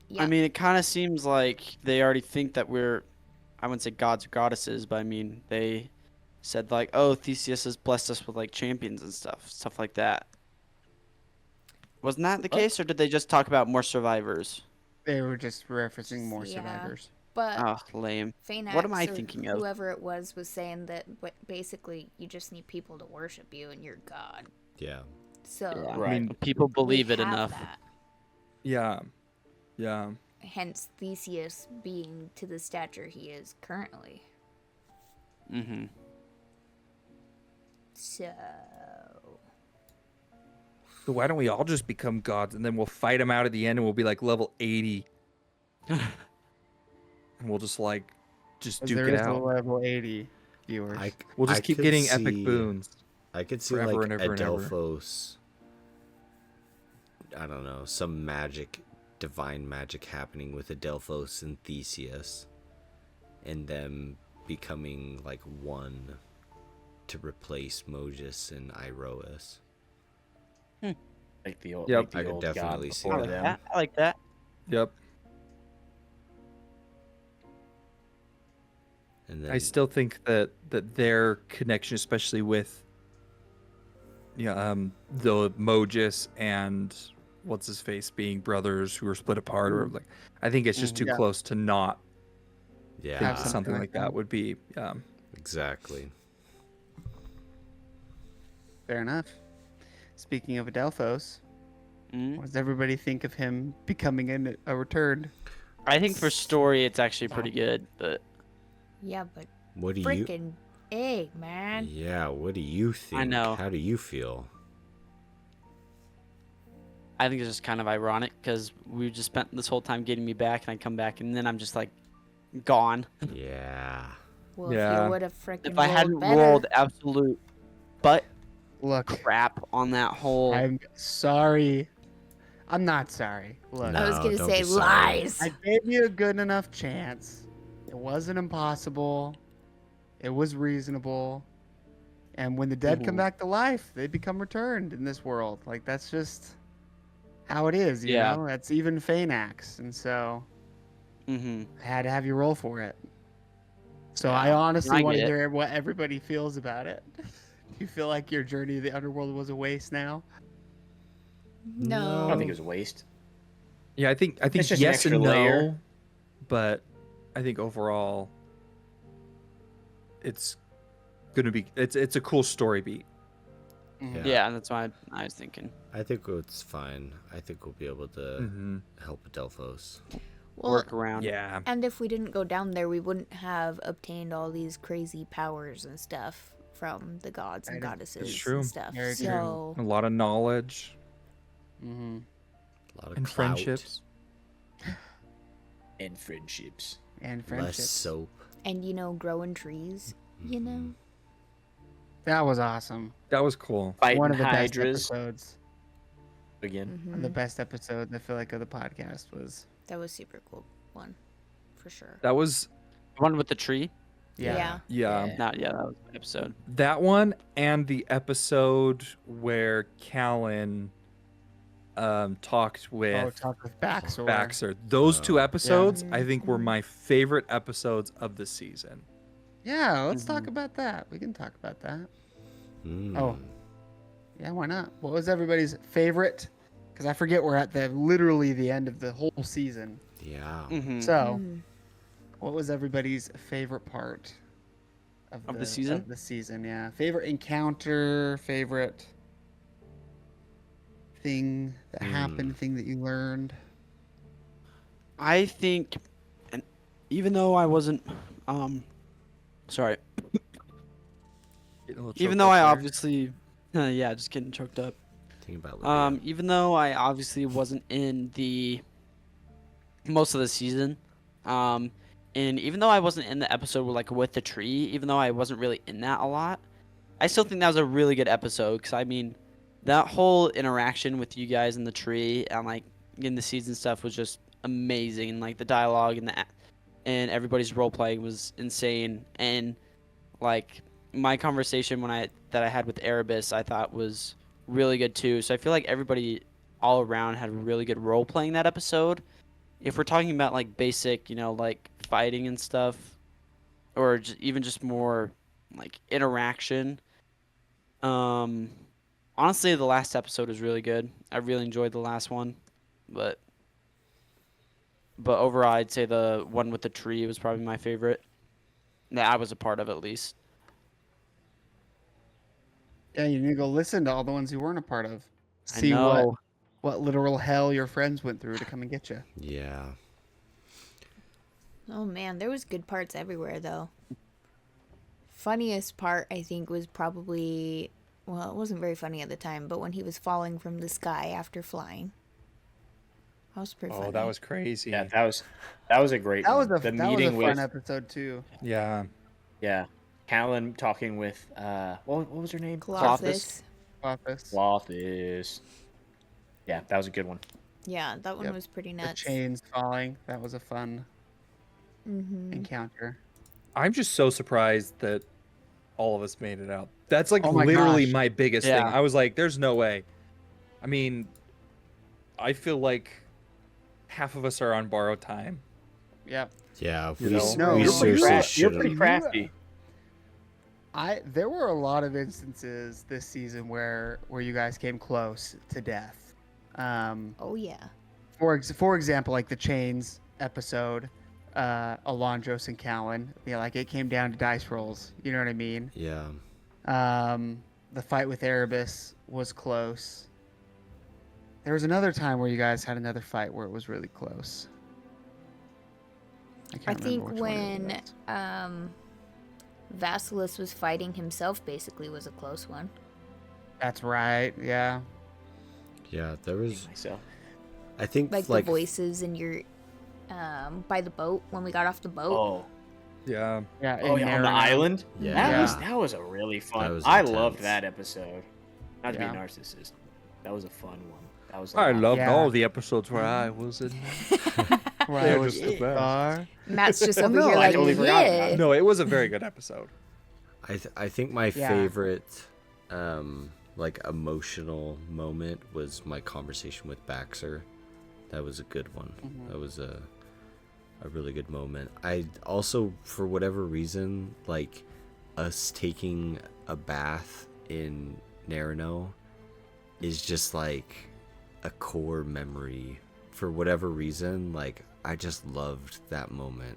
Speaker 3: Yeah.
Speaker 6: I mean, it kind of seems like they already think that we're, I wouldn't say gods or goddesses, but I mean, they said like, oh, Theseus has blessed us with like champions and stuff like that. Wasn't that the
Speaker 4: What?
Speaker 6: case, or did they just talk about more survivors?
Speaker 1: They were just referencing more
Speaker 3: Yeah.
Speaker 1: survivors.
Speaker 3: But
Speaker 6: Oh, lame.
Speaker 3: Phaenax,
Speaker 6: What am I
Speaker 3: or
Speaker 6: thinking of?
Speaker 3: whoever it was saying that basically you just need people to worship you and you're God.
Speaker 2: Yeah.
Speaker 3: So
Speaker 6: Yeah,
Speaker 4: Right.
Speaker 6: I mean, people believe
Speaker 3: we
Speaker 6: it
Speaker 3: have
Speaker 6: enough.
Speaker 3: that.
Speaker 5: Yeah. Yeah.
Speaker 3: Hence Theseus being to the stature he is currently.
Speaker 6: Mm-hmm.
Speaker 3: So
Speaker 5: So why don't we all just become gods and then we'll fight them out at the end and we'll be like level 80. And we'll just like just
Speaker 1: 'Cause
Speaker 5: duke
Speaker 1: there
Speaker 5: it
Speaker 1: is a
Speaker 5: out.
Speaker 1: level 80 viewers.
Speaker 5: We'll just
Speaker 2: I
Speaker 5: keep
Speaker 2: could
Speaker 5: getting epic
Speaker 2: see-
Speaker 5: boons.
Speaker 2: I could see
Speaker 5: Forever
Speaker 2: like
Speaker 5: and ever and ever.
Speaker 2: Adelphos. I don't know, some magic, divine magic happening with Adelphos and Theseus, and them becoming like one to replace Moses and Iroas.
Speaker 4: Like the old,
Speaker 5: Yep.
Speaker 4: like the
Speaker 2: I could
Speaker 4: old
Speaker 2: definitely
Speaker 4: god
Speaker 2: see
Speaker 6: I
Speaker 4: before
Speaker 6: like
Speaker 2: that.
Speaker 4: them.
Speaker 6: that. I like that.
Speaker 5: Yep.
Speaker 2: And then
Speaker 5: I still think that their connection, especially with the Mojus and what's his face being brothers who are split apart, or like, I think it's just too
Speaker 1: Yeah.
Speaker 5: close to not
Speaker 2: yeah,
Speaker 5: think
Speaker 1: Have
Speaker 5: something,
Speaker 1: something
Speaker 5: like
Speaker 1: like
Speaker 5: that
Speaker 1: that.
Speaker 5: would be.
Speaker 2: exactly.
Speaker 1: Fair enough. Speaking of Adelphos,
Speaker 6: Mhm.
Speaker 1: what does everybody think of him becoming a return?
Speaker 6: I think for story, it's actually pretty good, but
Speaker 3: yeah, but
Speaker 2: What do you?
Speaker 3: freaking egg, man.
Speaker 2: Yeah, what do you think?
Speaker 6: know.
Speaker 2: How do you feel?
Speaker 6: I think it's just kind of ironic because we just spent this whole time getting me back, and I come back, and then I'm just like gone.
Speaker 2: Yeah.
Speaker 3: Well,
Speaker 5: Yeah.
Speaker 3: if you would have freaking
Speaker 6: If I hadn't
Speaker 3: better,
Speaker 6: rolled absolute butt
Speaker 1: Look,
Speaker 6: crap on that whole,
Speaker 1: I'm sorry. I'm not sorry. Look,
Speaker 2: No.
Speaker 3: I was gonna
Speaker 2: don't
Speaker 3: say
Speaker 2: be sorry.
Speaker 3: lies.
Speaker 1: I gave you a good enough chance. It wasn't impossible. It was reasonable. And when the dead come
Speaker 6: Mhm.
Speaker 1: back to life, they become returned in this world. Like, that's just how it is, you
Speaker 6: Yeah.
Speaker 1: know? That's even Phaenax. And so
Speaker 6: mm-hmm.
Speaker 1: I had to have you roll for it. So
Speaker 6: Yeah,
Speaker 1: I honestly
Speaker 6: I
Speaker 1: want to
Speaker 6: get it.
Speaker 1: hear what everybody feels about it. Do you feel like your journey to the underworld was a waste now?
Speaker 3: No.
Speaker 4: I don't think it was a waste.
Speaker 5: Yeah, I think
Speaker 4: It's just an
Speaker 5: yes and
Speaker 4: extra
Speaker 5: no,
Speaker 4: layer.
Speaker 5: but I think overall, it's gonna be it's a cool story beat.
Speaker 1: Mhm.
Speaker 6: Yeah, that's what I was thinking.
Speaker 2: I think it's fine. I think we'll be able to
Speaker 5: Mm-hmm.
Speaker 2: help Adelphos.
Speaker 3: Well,
Speaker 6: Work around.
Speaker 5: Yeah,
Speaker 3: and if we didn't go down there, we wouldn't have obtained all these crazy powers and stuff from the gods and
Speaker 1: That is-
Speaker 3: goddesses
Speaker 5: true.
Speaker 3: and stuff.
Speaker 1: Very true.
Speaker 3: So
Speaker 5: a lot of knowledge
Speaker 1: Mm-hmm.
Speaker 2: A lot of
Speaker 5: and
Speaker 2: clout,
Speaker 5: friendships.
Speaker 4: And friendships.
Speaker 1: And
Speaker 2: less
Speaker 1: friendships.
Speaker 2: soap.
Speaker 3: and growing trees, you know.
Speaker 1: That was awesome.
Speaker 5: That was cool.
Speaker 4: Fighting
Speaker 1: One of the
Speaker 4: hydras
Speaker 1: best episodes.
Speaker 4: again.
Speaker 1: One of the best episodes I feel like of the podcast was.
Speaker 3: That was super cool one, for sure.
Speaker 5: That was
Speaker 6: The one with the tree?
Speaker 1: Yeah.
Speaker 5: yeah.
Speaker 6: Yeah, that was the episode.
Speaker 5: That one and the episode where Callan talked with
Speaker 1: Oh, talk with Baxor.
Speaker 5: Baxter. Those two episodes, I think, were
Speaker 3: Mhm.
Speaker 5: my favorite episodes of the season.
Speaker 1: Yeah, let's talk about that. We can talk about that.
Speaker 2: Mm.
Speaker 1: Oh. Yeah, why not? What was everybody's favorite? Because I forget we're at literally the end of the whole season.
Speaker 2: Yeah.
Speaker 6: Mm-hmm.
Speaker 1: So,
Speaker 3: Mm.
Speaker 1: what was everybody's favorite part
Speaker 6: Of the season?
Speaker 1: Of the season, yeah. Favorite encounter, favorite thing that happened, thing that you learned.
Speaker 6: I think, and even though I wasn't, sorry,
Speaker 5: Getting a little
Speaker 6: even
Speaker 5: choked
Speaker 6: though
Speaker 5: up
Speaker 6: I
Speaker 5: there.
Speaker 6: obviously, yeah, just getting choked up.
Speaker 2: Think about Lydia.
Speaker 6: Even though I obviously wasn't in the most of the season, and even though I wasn't in the episode with the tree, even though I wasn't really in that a lot, I still think that was a really good episode. Because I mean, that whole interaction with you guys in the tree and in the season stuff was just amazing. And the dialogue and everybody's role playing was insane. And my conversation that I had with Erebus, I thought was really good too. So I feel like everybody all around had really good role playing that episode. If we're talking about like basic, like fighting and stuff, or even just more like interaction, honestly, the last episode was really good. I really enjoyed the last one, but overall, I'd say the one with the tree was probably my favorite. That I was a part of, at least.
Speaker 1: Yeah, you need to go listen to all the ones you weren't a part of.
Speaker 6: I
Speaker 1: See
Speaker 6: know.
Speaker 1: what literal hell your friends went through to come and get you.
Speaker 2: Yeah.
Speaker 3: Oh man, there was good parts everywhere though. Funniest part I think was probably, well, it wasn't very funny at the time, but when he was falling from the sky after flying. That was pretty funny.
Speaker 5: Oh, that was crazy.
Speaker 4: Yeah, that was a great
Speaker 1: That was
Speaker 4: one.
Speaker 1: a
Speaker 4: The
Speaker 1: that was a
Speaker 4: meeting
Speaker 1: fun
Speaker 4: with
Speaker 1: episode too.
Speaker 5: Yeah.
Speaker 4: yeah, Callan talking with what was her name?
Speaker 3: Clothis.
Speaker 1: Office.
Speaker 4: Clothis. Yeah, that was a good one.
Speaker 3: Yeah, that one
Speaker 1: Yep.
Speaker 3: was pretty
Speaker 1: The
Speaker 3: nuts.
Speaker 1: chains falling. That was a fun
Speaker 3: Mm-hmm.
Speaker 1: encounter.
Speaker 5: I'm just so surprised that all of us made it out. That's like
Speaker 1: Oh my
Speaker 5: literally
Speaker 1: gosh.
Speaker 5: my biggest thing.
Speaker 6: Yeah.
Speaker 5: I was like, there's no way. I mean, I feel like half of us are on borrowed time.
Speaker 1: Yep.
Speaker 2: Yeah,
Speaker 5: You
Speaker 2: we,
Speaker 5: know?
Speaker 1: No,
Speaker 2: we
Speaker 1: you're pretty
Speaker 2: seriously
Speaker 4: You're
Speaker 2: should
Speaker 4: pretty
Speaker 2: have.
Speaker 4: crafty.
Speaker 1: There were a lot of instances this season where you guys came close to death.
Speaker 3: Oh yeah.
Speaker 1: For example, like the chains episode, Alondros and Callan. Yeah, like it came down to dice rolls. You know what I mean?
Speaker 2: Yeah.
Speaker 1: The fight with Erebus was close. There was another time where you guys had another fight where it was really close.
Speaker 3: I
Speaker 1: can't
Speaker 3: think
Speaker 1: remember which one it
Speaker 3: when
Speaker 1: was.
Speaker 3: Vasilis was fighting himself basically was a close one.
Speaker 1: That's right. Yeah.
Speaker 2: Yeah, there was.
Speaker 4: Myself.
Speaker 2: I think
Speaker 3: Like the voices in your by the boat when we got off the boat.
Speaker 4: Oh,
Speaker 5: Yeah.
Speaker 1: Yeah.
Speaker 4: oh
Speaker 1: in
Speaker 4: yeah, on the
Speaker 1: Narrow.
Speaker 4: island.
Speaker 2: Yeah.
Speaker 4: That was a really fun.
Speaker 2: That was
Speaker 4: I
Speaker 2: intense.
Speaker 4: loved that episode. Not to
Speaker 1: Yeah.
Speaker 4: be a narcissist. That was a fun one. That was.
Speaker 5: I loved
Speaker 1: Yeah.
Speaker 5: all the episodes where I was in.
Speaker 1: Right,
Speaker 5: They're
Speaker 1: was
Speaker 5: just the
Speaker 1: it
Speaker 5: best.
Speaker 1: far?
Speaker 3: Matt's just over
Speaker 1: no,
Speaker 3: here
Speaker 1: I
Speaker 3: like,
Speaker 4: totally forgot about
Speaker 3: yeah.
Speaker 4: it.
Speaker 5: No, it was a very good episode.
Speaker 2: I think my
Speaker 1: Yeah.
Speaker 2: favorite, like emotional moment was my conversation with Baxter. That was a good one.
Speaker 1: Mhm.
Speaker 2: That was a really good moment. I also, for whatever reason, like us taking a bath in Narano is just like a core memory. For whatever reason, like I just loved that moment.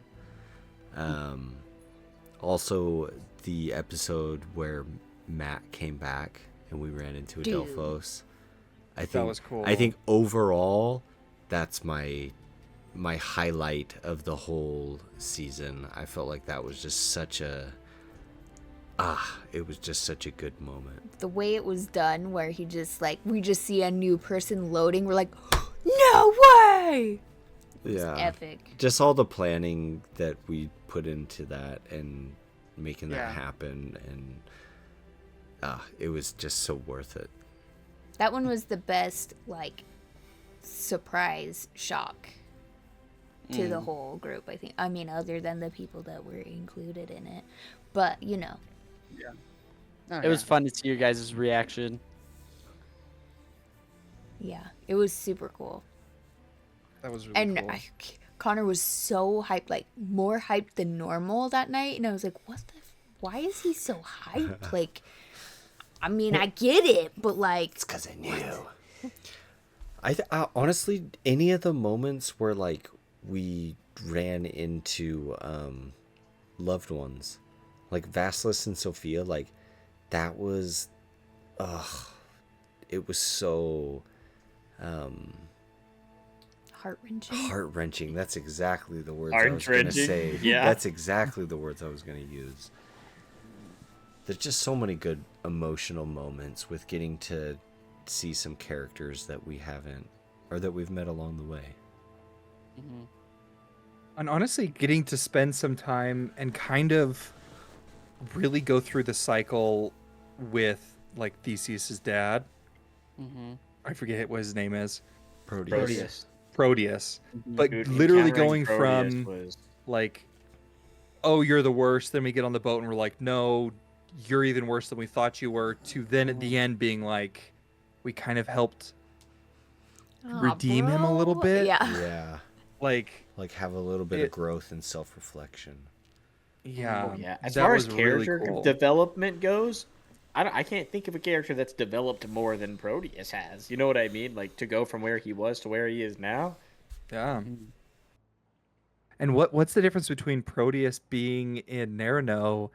Speaker 2: Also, the episode where Matt came back and we ran into
Speaker 3: Dude.
Speaker 2: Adelphos. I think
Speaker 5: That was cool.
Speaker 2: I think overall, that's my highlight of the whole season. I felt like that was just such a it was just such a good moment.
Speaker 3: The way it was done where he just like we just see a new person loading, we're like, no way. It was
Speaker 2: Yeah.
Speaker 3: epic.
Speaker 2: Just all the planning that we put into that and making that
Speaker 1: Yeah.
Speaker 2: happen, and it was just so worth it.
Speaker 3: That one was the best like surprise shock to the whole group, I think. I mean, other than the people that were included in it. But, you know.
Speaker 1: Oh,
Speaker 6: It was
Speaker 1: yeah.
Speaker 6: fun to see your guys' reaction.
Speaker 3: Yeah, it was super cool.
Speaker 5: That was really
Speaker 3: And
Speaker 5: cool.
Speaker 3: Connor was so hyped, like more hyped than normal that night. And I was like, why is he so hyped? Like, I mean, I get it, but like,
Speaker 2: It's because I knew. I honestly, any of the moments where like we ran into loved ones, like Vasilis and Sophia, like that was, it was so
Speaker 3: heart-wrenching.
Speaker 2: heart-wrenching. That's exactly the words I was going to
Speaker 4: Heart-wrenching?
Speaker 2: say.
Speaker 4: Yeah.
Speaker 2: That's exactly the words I was going to use. There's just so many good emotional moments with getting to see some characters that we haven't, or that we've met along the way.
Speaker 5: And honestly, getting to spend some time and kind of really go through the cycle with like Theseus's dad.
Speaker 1: Mhm.
Speaker 5: I forget what his name is.
Speaker 4: Proteus.
Speaker 5: Proteus. But
Speaker 4: Dude,
Speaker 5: literally
Speaker 4: encountering
Speaker 5: going
Speaker 4: Proteus
Speaker 5: from
Speaker 4: was-
Speaker 5: like, oh, you're the worst. Then we get on the boat and we're like, no, you're even worse than we thought you were. To then at the end being like, we kind of helped redeem him a little
Speaker 3: bro.
Speaker 5: bit.
Speaker 3: Yeah.
Speaker 2: Yeah.
Speaker 5: Like,
Speaker 2: Like have a little bit of
Speaker 5: It-
Speaker 2: growth and self-reflection.
Speaker 5: yeah,
Speaker 4: Oh, yeah. As
Speaker 5: that
Speaker 4: far as
Speaker 5: was really
Speaker 4: character
Speaker 5: cool.
Speaker 4: development goes, I can't think of a character that's developed more than Proteus has. You know what I mean? Like to go from where he was to where he is now.
Speaker 5: Yeah. And what's the difference between Proteus being in Narano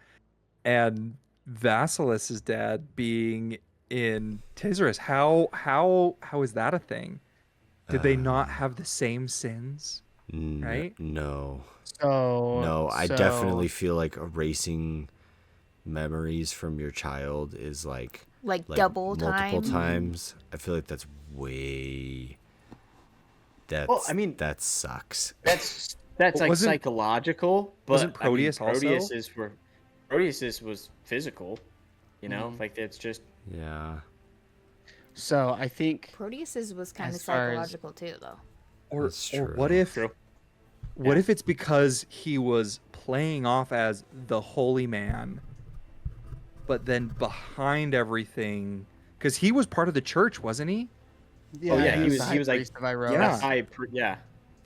Speaker 5: and Vasilis's dad being in Tizerus? How is that a thing? Did they not have the same sins? Right?
Speaker 2: No.
Speaker 1: So
Speaker 2: No, I
Speaker 1: so-
Speaker 2: definitely feel like erasing memories from your child is like
Speaker 3: Like double
Speaker 2: multiple
Speaker 3: time.
Speaker 2: times. I feel like that's way. That's.
Speaker 4: Well, I mean-
Speaker 2: that sucks.
Speaker 4: That's
Speaker 5: But
Speaker 4: like
Speaker 5: wasn't-
Speaker 4: psychological, but
Speaker 5: wasn't Proteus
Speaker 4: I mean, Proteus
Speaker 5: also?
Speaker 4: is for Proteus was physical. You know,
Speaker 5: Mm-hmm.
Speaker 4: like it's just
Speaker 2: Yeah.
Speaker 1: So I think
Speaker 3: Proteus's was kind of
Speaker 1: As far as-
Speaker 3: psychological too, though.
Speaker 5: Or
Speaker 2: That's
Speaker 5: or
Speaker 2: true.
Speaker 5: what if
Speaker 4: True.
Speaker 5: what if it's because he was playing off as the holy man, but then behind everything, because he was part of the church, wasn't he?
Speaker 4: yeah, he
Speaker 1: the
Speaker 4: was-
Speaker 1: high
Speaker 4: he was like-
Speaker 1: priest of Iroh.
Speaker 5: Yeah.
Speaker 4: yeah.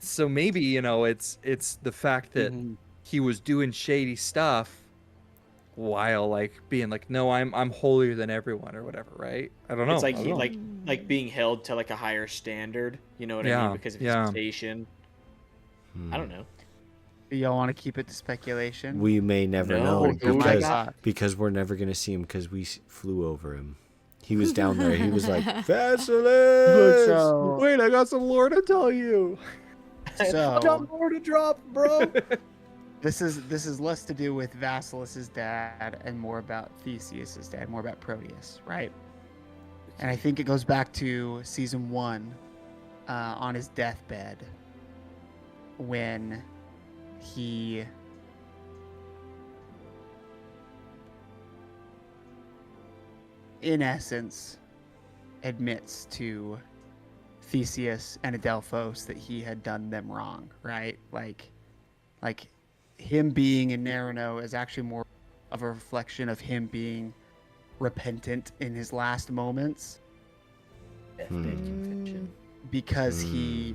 Speaker 5: So maybe it's the fact that
Speaker 1: Mhm.
Speaker 5: he was doing shady stuff while like being like, no, I'm holier than everyone or whatever, right? I don't know.
Speaker 4: It's like
Speaker 5: I
Speaker 4: he
Speaker 5: don't know.
Speaker 4: like being held to like a higher standard. You know what I
Speaker 5: Yeah,
Speaker 4: mean? Because of his
Speaker 5: yeah.
Speaker 4: station. I don't know.
Speaker 1: Y'all want to keep it to speculation?
Speaker 2: We may never
Speaker 4: No,
Speaker 2: know
Speaker 4: oh my
Speaker 2: because
Speaker 1: God.
Speaker 2: because we're never gonna see him because we flew over him. He was down there. He was like, Vasilis!
Speaker 1: So,
Speaker 5: Wait, I got some lore to tell you.
Speaker 1: so
Speaker 5: more to drop, bro.
Speaker 1: this is less to do with Vasilis's dad and more about Theseus's dad, more about Proteus, right? And I think it goes back to season 1, on his deathbed, when he in essence admits to Theseus and Adelphos that he had done them wrong, right? Like him being in Narano is actually more of a reflection of him being repentant in his last moments
Speaker 4: Deathbed confession.
Speaker 1: because he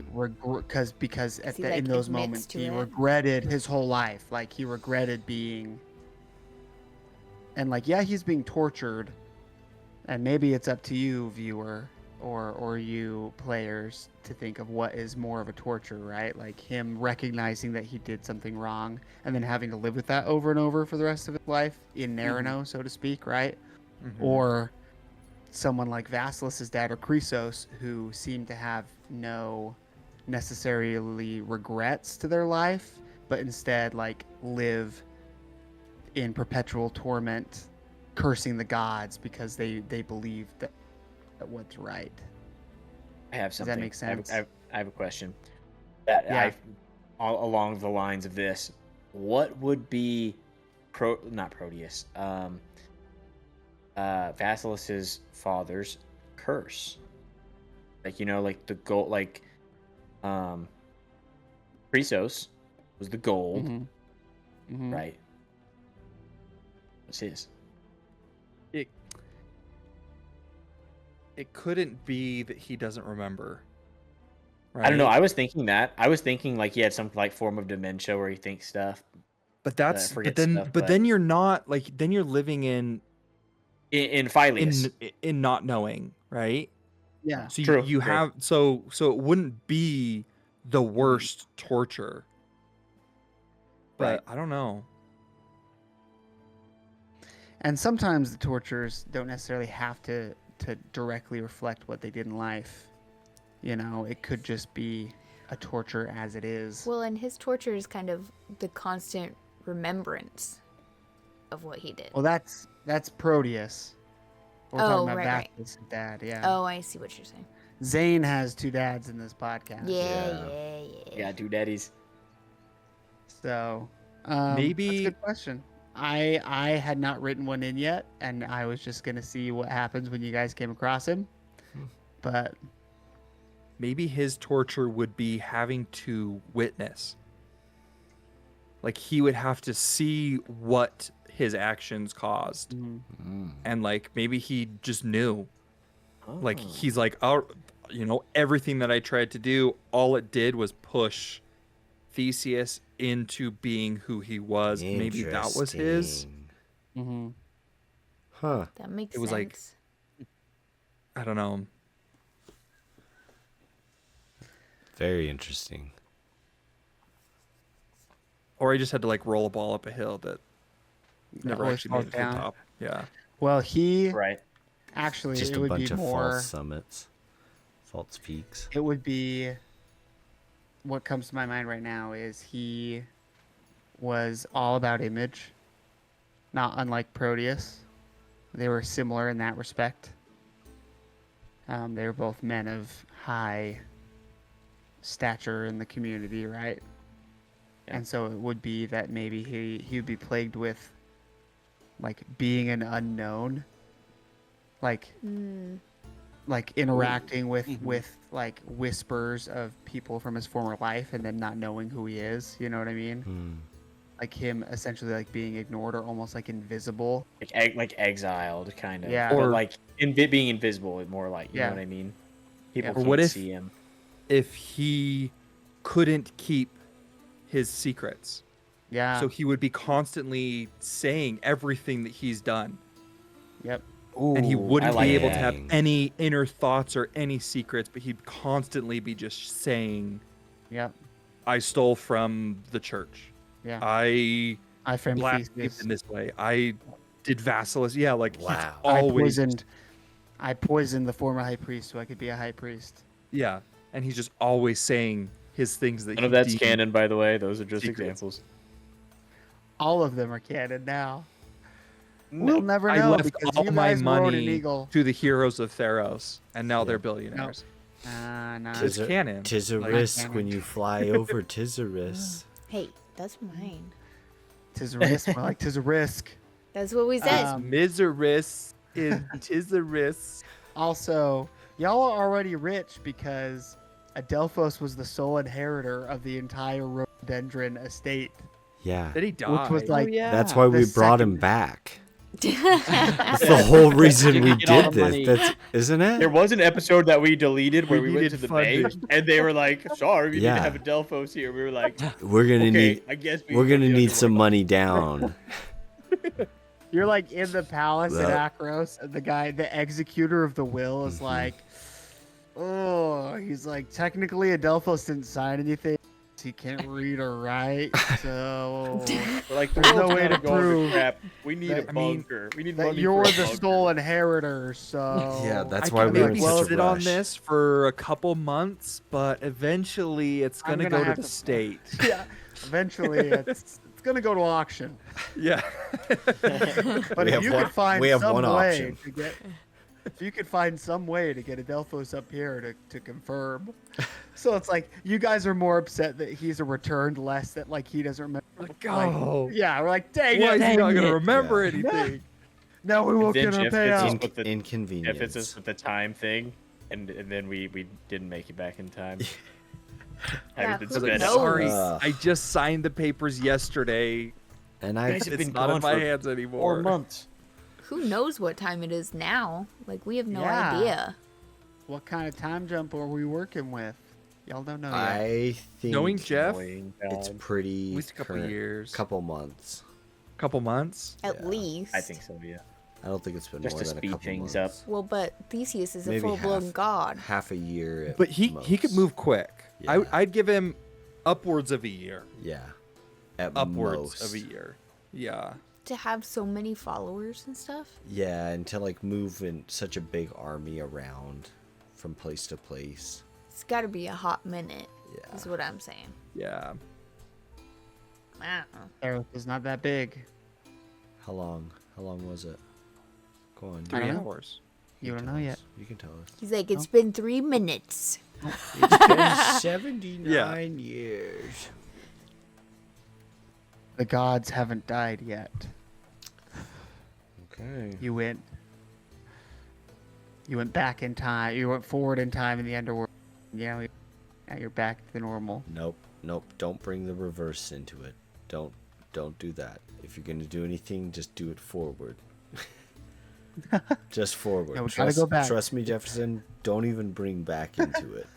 Speaker 1: because at
Speaker 3: He,
Speaker 1: the,
Speaker 3: like,
Speaker 1: in those
Speaker 3: admits
Speaker 1: moments
Speaker 3: to
Speaker 1: he
Speaker 3: it?
Speaker 1: regretted his whole life. Like he regretted being, and like yeah, he's being tortured, and maybe it's up to you, viewer, or you players, to think of what is more of a torture, right? Like him recognizing that he did something wrong and then having to live with that over and over for the rest of his life in Narano, so to speak, right? Or someone like Vasilis's dad or Chrysos, who seem to have no necessarily regrets to their life, but instead like live in perpetual torment, cursing the gods because they believe that what's right.
Speaker 4: I have
Speaker 1: Does
Speaker 4: something.
Speaker 1: that make sense?
Speaker 4: I have a question. That
Speaker 1: Yeah.
Speaker 4: all along the lines of this, what would be not Proteus, Vasilis's father's curse? Like like the gold, like Chrysos was the gold,
Speaker 1: Mhm.
Speaker 4: right? What's his?
Speaker 5: It couldn't be that he doesn't remember. Right?
Speaker 4: I don't know. I was thinking that. I was thinking like he had some like form of dementia where he thinks stuff.
Speaker 5: But that's
Speaker 4: forget
Speaker 5: but then
Speaker 4: stuff,
Speaker 5: but
Speaker 4: but-
Speaker 5: then you're not like then you're living
Speaker 4: In Phileas.
Speaker 5: in not knowing, right?
Speaker 1: Yeah.
Speaker 5: So
Speaker 4: True,
Speaker 5: you
Speaker 4: true.
Speaker 5: have so it wouldn't be the worst torture. But
Speaker 4: Right.
Speaker 5: I don't know.
Speaker 1: And sometimes the tortures don't necessarily have to directly reflect what they did in life. You know, it could just be a torture as it is.
Speaker 3: Well, and his torture is kind of the constant remembrance of what he did.
Speaker 1: Well, that's Proteus. We're
Speaker 3: Oh,
Speaker 1: talking about
Speaker 3: right.
Speaker 1: Vasilis' dad, yeah.
Speaker 3: Oh, I see what you're saying.
Speaker 1: Zane has 2 dads in this podcast.
Speaker 3: Yeah.
Speaker 4: Yeah, two daddies.
Speaker 1: So,
Speaker 5: Maybe-
Speaker 1: that's a good question. I had not written one in yet, and I was just gonna see what happens when you guys came across him. But
Speaker 5: Maybe his torture would be having to witness. Like he would have to see what his actions caused. And like maybe he just knew. Like
Speaker 4: Oh.
Speaker 5: he's like, oh, everything that I tried to do, all it did was push Theseus into being who he was. Maybe that was his.
Speaker 2: Interesting.
Speaker 1: Mm-hmm.
Speaker 2: Huh.
Speaker 3: That makes
Speaker 5: It was like-
Speaker 3: sense.
Speaker 5: I don't know.
Speaker 2: Very interesting.
Speaker 5: Or I just had to like roll a ball up a hill that never
Speaker 1: always
Speaker 5: actually made
Speaker 1: falls
Speaker 5: it to
Speaker 1: down.
Speaker 5: the top. Yeah.
Speaker 1: Well, he
Speaker 4: Right.
Speaker 1: actually
Speaker 2: Just
Speaker 1: it
Speaker 2: a
Speaker 1: would
Speaker 2: bunch
Speaker 1: be
Speaker 2: of
Speaker 1: more.
Speaker 2: false summits, false peaks.
Speaker 1: It would be. What comes to my mind right now is he was all about image, not unlike Proteus. They were similar in that respect. They were both men of high stature in the community, right?
Speaker 4: Yeah.
Speaker 1: And so it would be that maybe he would be plagued with like being an unknown, like interacting with like whispers of people from his former life and then not knowing who he is. You know what I mean?
Speaker 2: Hmm.
Speaker 1: Like him essentially like being ignored or almost like invisible.
Speaker 4: Like exiled, kind of.
Speaker 1: Yeah.
Speaker 4: But
Speaker 5: Or-
Speaker 4: like being invisible, more like, you
Speaker 1: Yeah.
Speaker 4: know what I mean? People
Speaker 1: Or
Speaker 4: can't
Speaker 5: what if-
Speaker 4: see him.
Speaker 5: If he couldn't keep his secrets,
Speaker 1: Yeah.
Speaker 5: so he would be constantly saying everything that he's done,
Speaker 1: Yep.
Speaker 5: and he
Speaker 4: Ooh,
Speaker 5: wouldn't
Speaker 4: I like
Speaker 5: be able
Speaker 4: that.
Speaker 5: to have
Speaker 2: Dang.
Speaker 5: any inner thoughts or any secrets, but he'd constantly be just saying,
Speaker 1: Yep.
Speaker 5: I stole from the church.
Speaker 1: Yeah.
Speaker 5: I
Speaker 1: I framed
Speaker 5: blasphemed
Speaker 1: Theseus.
Speaker 5: in this way. I did vassalice. Yeah, like he's
Speaker 2: Wow.
Speaker 5: always
Speaker 1: I poisoned the former high priest so I could be a high priest.
Speaker 5: yeah, and he's just always saying his things that
Speaker 4: None
Speaker 5: he
Speaker 4: of that's
Speaker 5: deemed-
Speaker 4: canon, by the way. Those are just
Speaker 5: secrets.
Speaker 4: examples.
Speaker 1: All of them are canon now. We'll never
Speaker 5: I
Speaker 1: know
Speaker 5: left
Speaker 1: because
Speaker 5: all
Speaker 1: you
Speaker 5: my
Speaker 1: guys rode an
Speaker 5: money
Speaker 1: eagle.
Speaker 5: to the Heroes of Theros, and now they're
Speaker 2: Yeah.
Speaker 5: billionaires.
Speaker 1: Nah.
Speaker 5: It's canon.
Speaker 2: Tis a
Speaker 5: Like-
Speaker 2: risk when you fly over. Tis a risk.
Speaker 3: Hey, that's mine.
Speaker 1: Tis a risk. More like tis a risk.
Speaker 3: That's what we said.
Speaker 5: Miseris in Tisaris.
Speaker 1: Also, y'all are already rich because Adelphos was the sole inheritor of the entire rhododendron estate,
Speaker 2: Yeah.
Speaker 5: Did he die?
Speaker 1: which was like
Speaker 2: That's why
Speaker 1: the
Speaker 2: we brought him
Speaker 1: second-
Speaker 2: back. That's the whole reason we
Speaker 6: Get all
Speaker 2: did
Speaker 6: the money.
Speaker 2: this. Isn't it?
Speaker 4: There was an episode that we deleted where
Speaker 5: We
Speaker 4: we went to
Speaker 5: needed
Speaker 4: the bank
Speaker 5: funding.
Speaker 4: and they were like, "Sorry, we need
Speaker 2: Yeah.
Speaker 4: to have a Delphos here." We were like,
Speaker 2: We're gonna
Speaker 4: "Okay,
Speaker 2: need.
Speaker 4: I guess
Speaker 2: We're gonna
Speaker 4: we
Speaker 2: need
Speaker 4: have to
Speaker 2: some
Speaker 4: work
Speaker 2: money down.
Speaker 1: You're like in the palace in
Speaker 2: That-
Speaker 1: Akros, and the executor of the will, is like, oh, he's like, technically Adelphos didn't sign anything. He can't read or write, so
Speaker 4: We're like,
Speaker 1: There's no way to
Speaker 4: go over
Speaker 1: prove
Speaker 4: crap. We need
Speaker 1: that-
Speaker 4: a
Speaker 1: I mean,
Speaker 4: bunker. We need
Speaker 1: that
Speaker 4: money
Speaker 1: you're
Speaker 4: for a
Speaker 1: the
Speaker 4: bunker.
Speaker 1: sole inheritor. So
Speaker 2: Yeah, that's
Speaker 5: I
Speaker 2: why
Speaker 5: can
Speaker 2: we were in
Speaker 5: maybe
Speaker 2: such a
Speaker 5: sit on
Speaker 2: rush.
Speaker 5: this for a couple months, but eventually it's
Speaker 1: I'm
Speaker 5: gonna
Speaker 1: gonna
Speaker 5: go
Speaker 1: have
Speaker 5: to the
Speaker 1: to-
Speaker 5: state.
Speaker 1: yeah. Eventually, it's gonna go to auction.
Speaker 5: Yeah.
Speaker 1: But
Speaker 2: We
Speaker 1: if
Speaker 2: have
Speaker 1: you
Speaker 2: one-
Speaker 1: could find
Speaker 2: we have
Speaker 1: some
Speaker 2: one
Speaker 1: way
Speaker 2: option.
Speaker 1: to get, if you could find some way to get Adelphos up here to confirm, so it's like you guys are more upset that he's a returned, less that like he doesn't remember.
Speaker 5: Like, oh,
Speaker 1: Yeah, we're like, dang
Speaker 5: why
Speaker 1: it!
Speaker 5: is he not gonna
Speaker 6: it.
Speaker 5: remember
Speaker 2: Yeah.
Speaker 5: anything?
Speaker 1: No, we won't
Speaker 4: Then
Speaker 1: get our
Speaker 4: Jeff gets
Speaker 1: payout.
Speaker 4: us with the Jeff
Speaker 2: Inconvenience.
Speaker 4: hits us with the time thing, and then we didn't make it back in time.
Speaker 3: Yeah,
Speaker 4: Having
Speaker 3: who
Speaker 4: been
Speaker 5: Like,
Speaker 4: sped up.
Speaker 3: knows?
Speaker 5: sorry,
Speaker 2: Ugh.
Speaker 5: I just signed the papers yesterday.
Speaker 2: And I.
Speaker 4: Guys have
Speaker 5: It's
Speaker 4: been
Speaker 5: not in
Speaker 4: gone
Speaker 5: my
Speaker 4: for
Speaker 5: hands
Speaker 4: 4
Speaker 5: anymore.
Speaker 4: months.
Speaker 3: Who knows what time it is now? Like, we have no
Speaker 1: Yeah.
Speaker 3: idea.
Speaker 1: What kind of time jump are we working with? Y'all don't know yet.
Speaker 2: I think
Speaker 5: Knowing Jeff,
Speaker 4: Annoying
Speaker 2: it's
Speaker 4: God.
Speaker 2: pretty.
Speaker 5: at least a couple
Speaker 2: current.
Speaker 5: years.
Speaker 2: Couple months.
Speaker 5: Couple months.
Speaker 3: At
Speaker 2: Yeah.
Speaker 3: least.
Speaker 4: I think so, yeah.
Speaker 2: I don't think it's been
Speaker 4: Just
Speaker 2: more
Speaker 4: to
Speaker 2: than a
Speaker 4: speed
Speaker 2: couple
Speaker 4: things
Speaker 2: months.
Speaker 4: up.
Speaker 3: Well, but Theseus is a
Speaker 2: Maybe
Speaker 3: full-blown
Speaker 2: half.
Speaker 3: god.
Speaker 2: Half a year. At
Speaker 5: But he could
Speaker 2: most.
Speaker 5: move quick.
Speaker 2: Yeah.
Speaker 5: I'd give him upwards of a year.
Speaker 2: Yeah. At
Speaker 5: Upwards
Speaker 2: most.
Speaker 5: of a year. Yeah.
Speaker 3: To have so many followers and stuff.
Speaker 2: Yeah, and to like move in such a big army around from place to place.
Speaker 3: It's got to be a hot minute.
Speaker 2: Yeah.
Speaker 3: Is what I'm saying.
Speaker 5: Yeah.
Speaker 3: I don't know.
Speaker 1: Earth is not that big.
Speaker 2: How long? How long was it? Go on.
Speaker 1: I
Speaker 5: 3
Speaker 1: don't know.
Speaker 5: hours.
Speaker 1: You don't
Speaker 2: tell
Speaker 1: know
Speaker 2: us.
Speaker 1: yet.
Speaker 2: You can tell us.
Speaker 3: He's like, it's been 3 minutes.
Speaker 2: It's been 79 years.
Speaker 1: The gods haven't died yet.
Speaker 2: Okay.
Speaker 1: You went back in time. You went forward in time in the underworld. Yeah, now you're back to normal.
Speaker 2: Nope. Nope. Don't bring the reverse into it. Don't do that. If you're gonna do anything, just do it forward. Just forward.
Speaker 1: Yeah, we gotta go back.
Speaker 2: Trust me, Jefferson. Don't even bring back into it.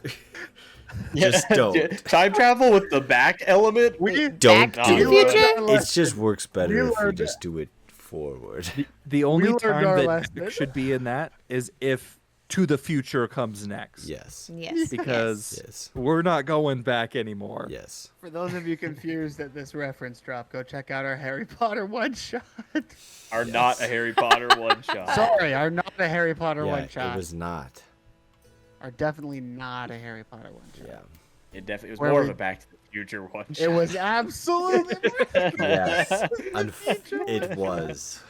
Speaker 4: Yeah,
Speaker 2: Just don't.
Speaker 4: Time travel with the back element.
Speaker 1: We
Speaker 2: Don't
Speaker 3: Back to the
Speaker 2: do
Speaker 3: Future?
Speaker 2: it. It just works better
Speaker 1: We
Speaker 2: if we
Speaker 1: learned-
Speaker 2: just do it forward.
Speaker 5: The only
Speaker 1: learned
Speaker 5: time
Speaker 1: our
Speaker 5: that
Speaker 1: lesson.
Speaker 5: Jack should be in that is if To the Future comes next.
Speaker 2: Yes.
Speaker 3: Yes.
Speaker 5: Because
Speaker 2: Yes.
Speaker 5: we're not going back anymore.
Speaker 2: Yes.
Speaker 1: For those of you confused at this reference drop, go check out our Harry Potter one shot.
Speaker 4: Are not a Harry Potter one shot.
Speaker 1: Sorry, are not a Harry Potter
Speaker 2: Yeah,
Speaker 1: one shot.
Speaker 2: it was not.
Speaker 1: Are definitely not a Harry Potter one shot.
Speaker 2: Yeah.
Speaker 4: It definitely was
Speaker 1: Where
Speaker 4: more
Speaker 1: we-
Speaker 4: of a Back to the Future one shot.
Speaker 1: It was absolutely.
Speaker 2: Yes. It was.